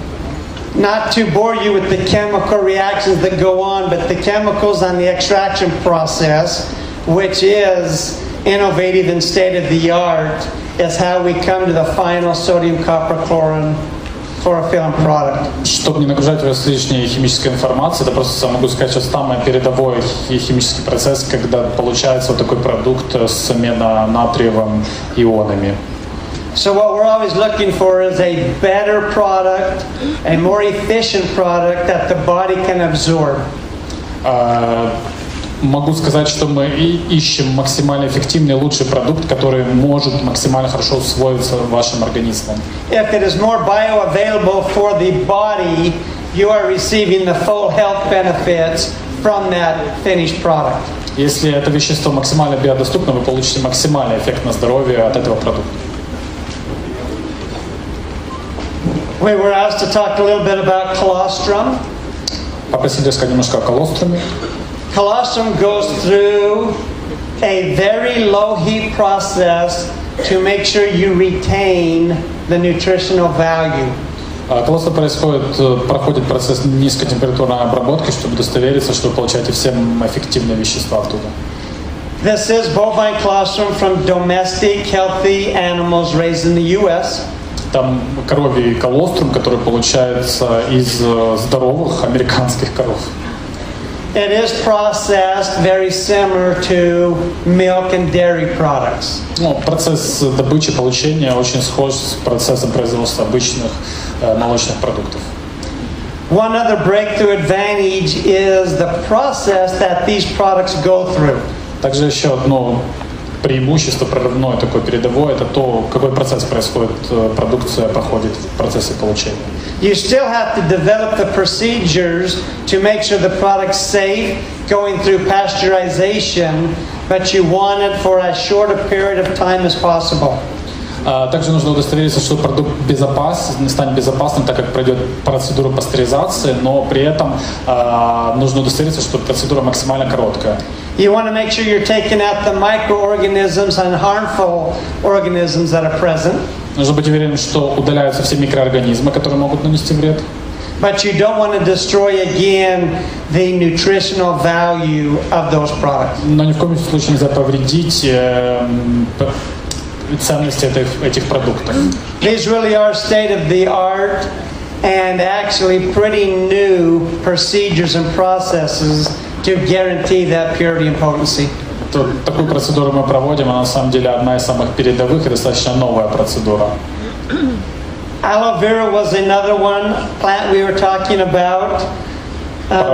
Not to bore you with the chemical reactions that go on, but the chemicals on the extraction process, which is innovative and state-of-the-art, is how we come to the final sodium copper chlorophyllin product. Чтобы не нагружать вас лишней химической информацией, это просто могу сказать, что самый передовой химический процесс, когда получается вот такой продукт с медно-натриевым ионами. So what we're always looking for is a better product, a more efficient product that the body can absorb. Могу сказать, что мы ищем максимально эффективный и лучший продукт, который может максимально хорошо усвоиться вашим организмом. If it is more bioavailable for the body, you are receiving the full health benefits from that finished product. Если это вещество максимально биодоступно, вы получите максимальный эффект на здоровье от этого продукта. We were asked to talk a little bit about colostrum. Попросили рассказать немножко о колоструме. Colostrum goes through a very low heat process to make sure you retain the nutritional value. Колостrum проходит процесс низкотемпературной обработки, чтобы удостовериться, что вы получаете все эффективные вещества оттуда. This is bovine colostrum from domestic healthy animals raised in the U.S. Там коровий колострум, который получается из здоровых американских коров. It is processed very similar to milk and dairy products. Процесс добычи, получения очень схож с процессом производства обычных молочных продуктов. One other breakthrough advantage is the process that these products go through. Также еще одно преимущество прорывное, такое передовое, это то, какой процесс происходит, продукция проходит в процессе получения. You still have to develop the procedures to make sure the product's safe, going through pasteurization, but you want it for as short a period of time as possible. Также нужно удостовериться, что продукт станет безопасным, так как пройдет процедуру пастеризации, но при этом нужно удостовериться, что процедура максимально короткая. You want to make sure you're taking out the microorganisms and harmful organisms that are present. Нужно быть уверенным, что удаляются все микроорганизмы, которые могут нанести вред. But you don't want to destroy again the nutritional value of those products. Но ни в коем случае нельзя повредить ценности этих продуктов. These really are state-of-the-art and actually pretty new procedures and processes to guarantee that purity and potency. Такую процедуру мы проводим, она на самом деле одна из самых передовых и достаточно новая процедура. Aloe vera was another one plant we were talking about.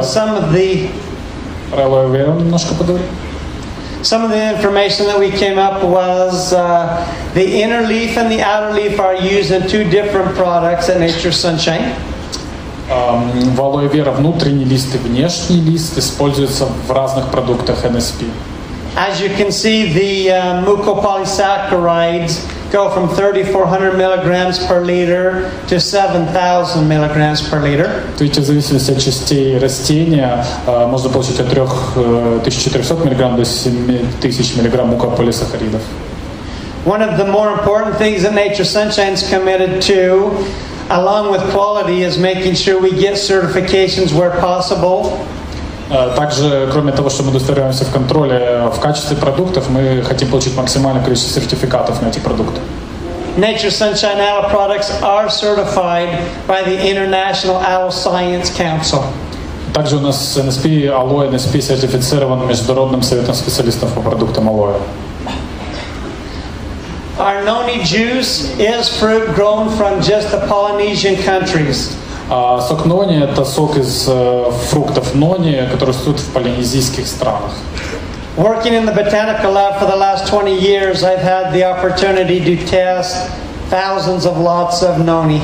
Some of the Aloe vera немножко поговорим. Some of the information that we came up was the inner leaf and the outer leaf are used in two different products at Nature's Sunshine. В алоэ вера внутренний лист и внешний лист используются в разных продуктах NSP. As you can see, the mucopolysaccharides go from 3,400 milligrams per liter to 7,000 milligrams per liter. Видите, в зависимости от частей растения можно получить от 3,400 мг до 7,000 мг мукополисахаридов. One of the more important things that Nature's Sunshine is committed to, along with quality, is making sure we get certifications where possible. Также, кроме того, что мы удостоверяемся в контроле в качестве продуктов, мы хотим получить максимальное количество сертификатов на эти продукты. Nature's Sunshine Aloe products are certified by the International Aloe Science Council. Также у нас NSP, алоэ NSP сертифицирован Международным советом специалистов по продуктам алоэ. Our noni juice is fruit grown from just the Polynesian countries. Сок нони – это сок из фруктов нони, которые растут в полинезийских странах. Working in the botanical lab for the last 20 years, I've had the opportunity to test thousands of lots of noni.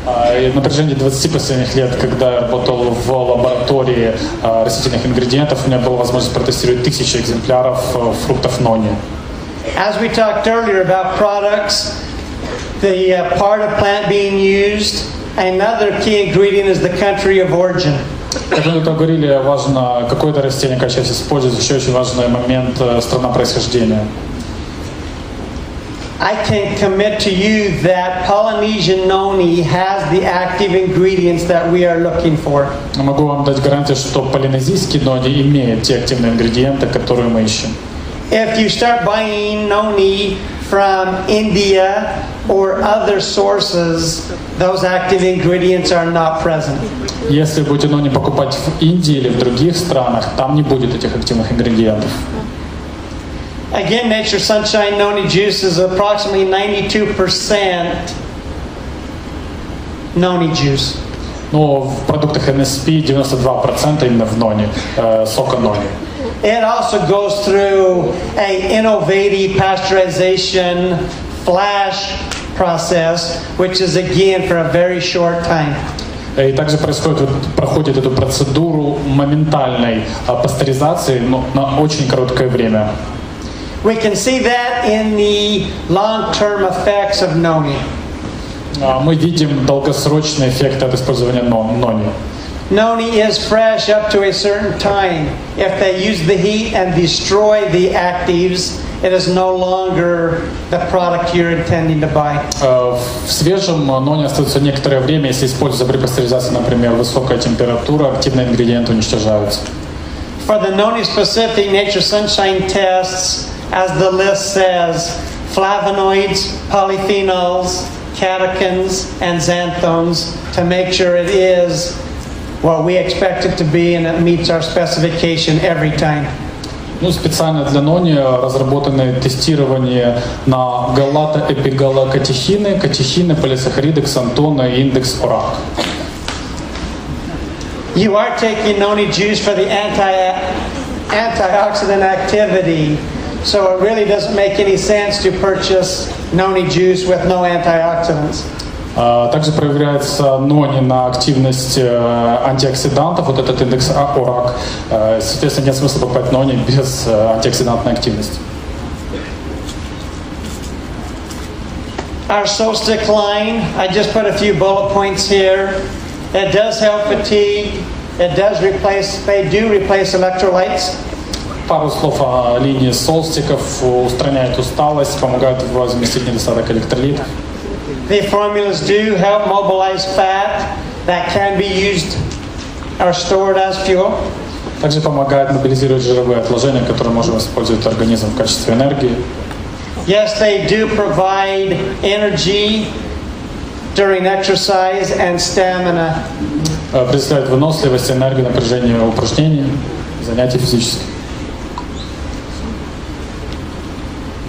На протяжении 20 последних лет, когда я работал в лаборатории растительных ингредиентов, у меня была возможность протестировать тысячи экземпляров фруктов нони. As we talked earlier about products, the part of plant being used, another key ingredient is the country of origin. Как мы тут говорили, важно какое-то растение, как сейчас используется, еще очень важный момент страна происхождения. I can commit to you that Polynesian noni has the active ingredients that we are looking for. Могу вам дать гарантию, что полинезийский нони имеет те активные ингредиенты, которые мы ищем. If you start buying noni from India or other sources, those active ingredients are not present. Если будете нони покупать в Индии или в других странах, там не будет этих активных ингредиентов. Again, Nature's Sunshine noni juice is approximately 92% noni juice. Но в продуктах NSP 92% именно в нони, сока нони. It also goes through an innovative pasteurization flash process, which is again for a very short time. И также проходит эту процедуру моментальной пастеризации, но на очень короткое время. We can see that in the long-term effects of noni. Мы видим долгосрочный эффект от использования нони. Noni is fresh up to a certain time. If they use the heat and destroy the actives, it is no longer the product you're intending to buy. В свежем нони остается некоторое время, если используется при пастеризации, например, высокая температура, активные ингредиенты уничтожаются. For the noni specific, Nature's Sunshine tests, as the list says, flavonoids, polyphenols, catechins, and xanthones to make sure it is what we expect it to be and it meets our specification every time. Специально для нони разработаны тестирования на галата-эпигалокатехины, катехины, полисахариды, ксантоны и индекс ОРАК. You are taking noni juice for the antioxidant activity, so it really doesn't make any sense to purchase noni juice with no antioxidants. Также проверяется нони на активность антиоксидантов, вот этот индекс ОРАК. Соответственно, нет смысла покупать нони без антиоксидантной активности. Our Solstick line, I just put a few bullet points here. It does help fatigue. It does replace, they do replace electrolytes. Пару слов о линии солстиков. Устраняет усталость, помогает возместить недостаток электролитов. The formulas do help mobilize fat that can be used or stored as fuel. Также помогает мобилизировать жировые отложения, которые можем использовать организм в качестве энергии. Yes, they do provide energy during exercise and stamina. Предоставляет выносливость, энергию, напряжение упражнений, занятий физических.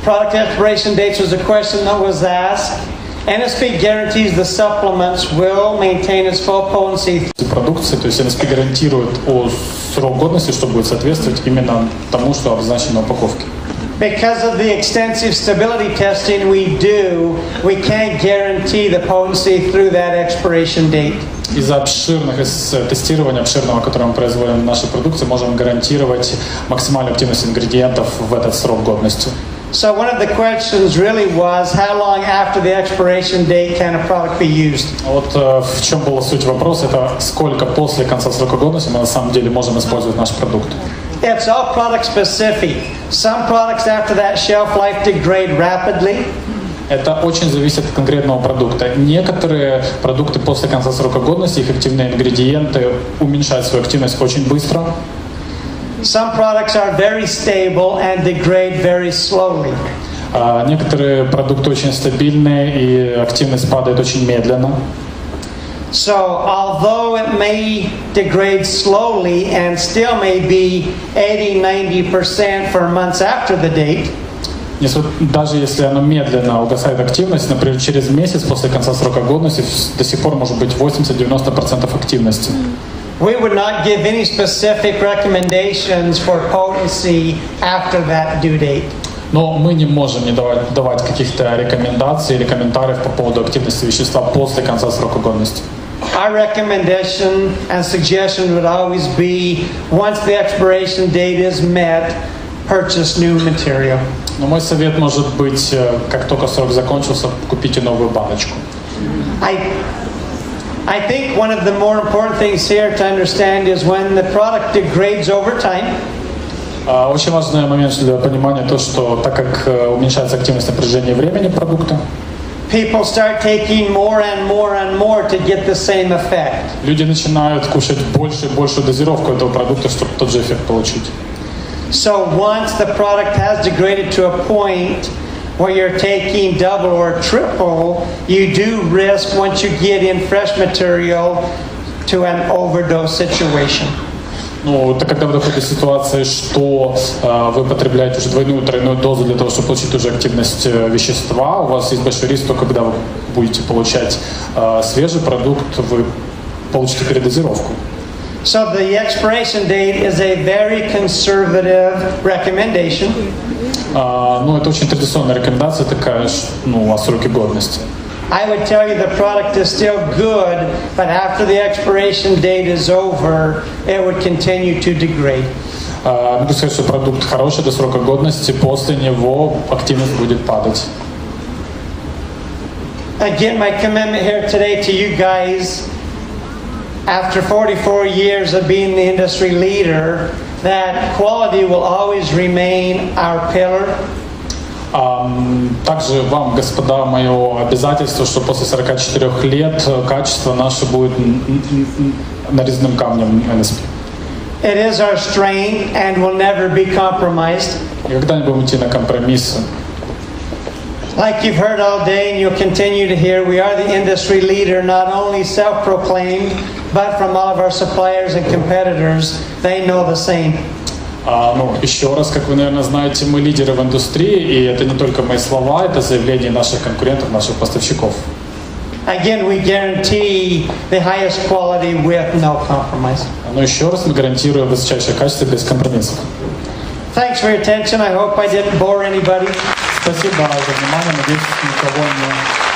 Product expiration dates was a question that was asked. NSP guarantees the supplements will maintain its full potency. Продукции, то есть NSP гарантирует срок годности, что будет соответствовать именно тому, что обозначено на упаковке. Because of the extensive stability testing we do, we can't guarantee the potency through that expiration date. Из-за тестирования обширного, которое мы производим в нашей продукции, можем гарантировать максимальную активность ингредиентов в этот срок годности. So one of the questions really was, how long after the expiration date can a product be used? Вот в чем была суть вопроса, это сколько после конца срока годности мы на самом деле можем использовать наш продукт. It's all product specific. Some products after that shelf life degrade rapidly. Это очень зависит от конкретного продукта. Некоторые продукты после конца срока годности, их активные ингредиенты уменьшают свою активность очень быстро. Some products are very stable and degrade very slowly. Некоторые продукты очень стабильные и активность падает очень медленно. So, although it may degrade slowly and still may be 80-90% for months after the date, даже если оно медленно угасает активность, например, через месяц после конца срока годности до сих пор может быть 80-90% активности. we would not give any specific recommendations for potency after that due date. Но мы не можем не давать каких-то рекомендаций или комментариев по поводу активности вещества после конца срока годности. Our recommendation and suggestion would always be, once the expiration date is met, purchase new material. Но мой совет может быть, как только срок закончился, купите новую баночку. I think one of the more important things here to understand is when the product degrades over time. Очень важный момент для понимания то, что так как уменьшается активность на протяжении времени продукта, people start taking more and more and more to get the same effect. Люди начинают кушать больше и большую дозировку этого продукта, чтобы тот же эффект получить. So once the product has degraded to a point where you're taking double or triple, you do risk, once you get in fresh material, to an overdose situation. Ну, это когда вы доходите до ситуации, что вы потребляете уже двойную, тройную дозу для того, чтобы получить уже активность вещества, у вас есть большой риск, что когда вы будете получать свежий продукт, вы получите передозировку. So the expiration date is a very conservative recommendation. Ну, это очень традиционная рекомендация такая, о сроке годности. I would tell you the product is still good, but after the expiration date is over, it would continue to degrade. Могу сказать, что продукт хороший до срока годности, после него активность будет падать. Again, my commitment here today to you guys, after 44 years of being the industry leader, that quality will always remain our pillar. Также вам, господа, мое обязательство, что после 44 лет качество наше будет нарезным камнем NSP. It is our strength and will never be compromised. Никогда не будем идти на компромиссы. Like you've heard all day and you'll continue to hear, we are the industry leader, not only self-proclaimed, but from all of our suppliers and competitors, they know the same. Еще раз, как вы, наверное, знаете, мы лидеры в индустрии, и это не только мои слова, это заявления наших конкурентов, наших поставщиков. Again, we guarantee the highest quality with no compromise. Но еще раз мы гарантируем высочайшее качество без компромиссов. Thanks for your attention. I hope I didn't bore anybody. Спасибо за внимание. Надеюсь, никого не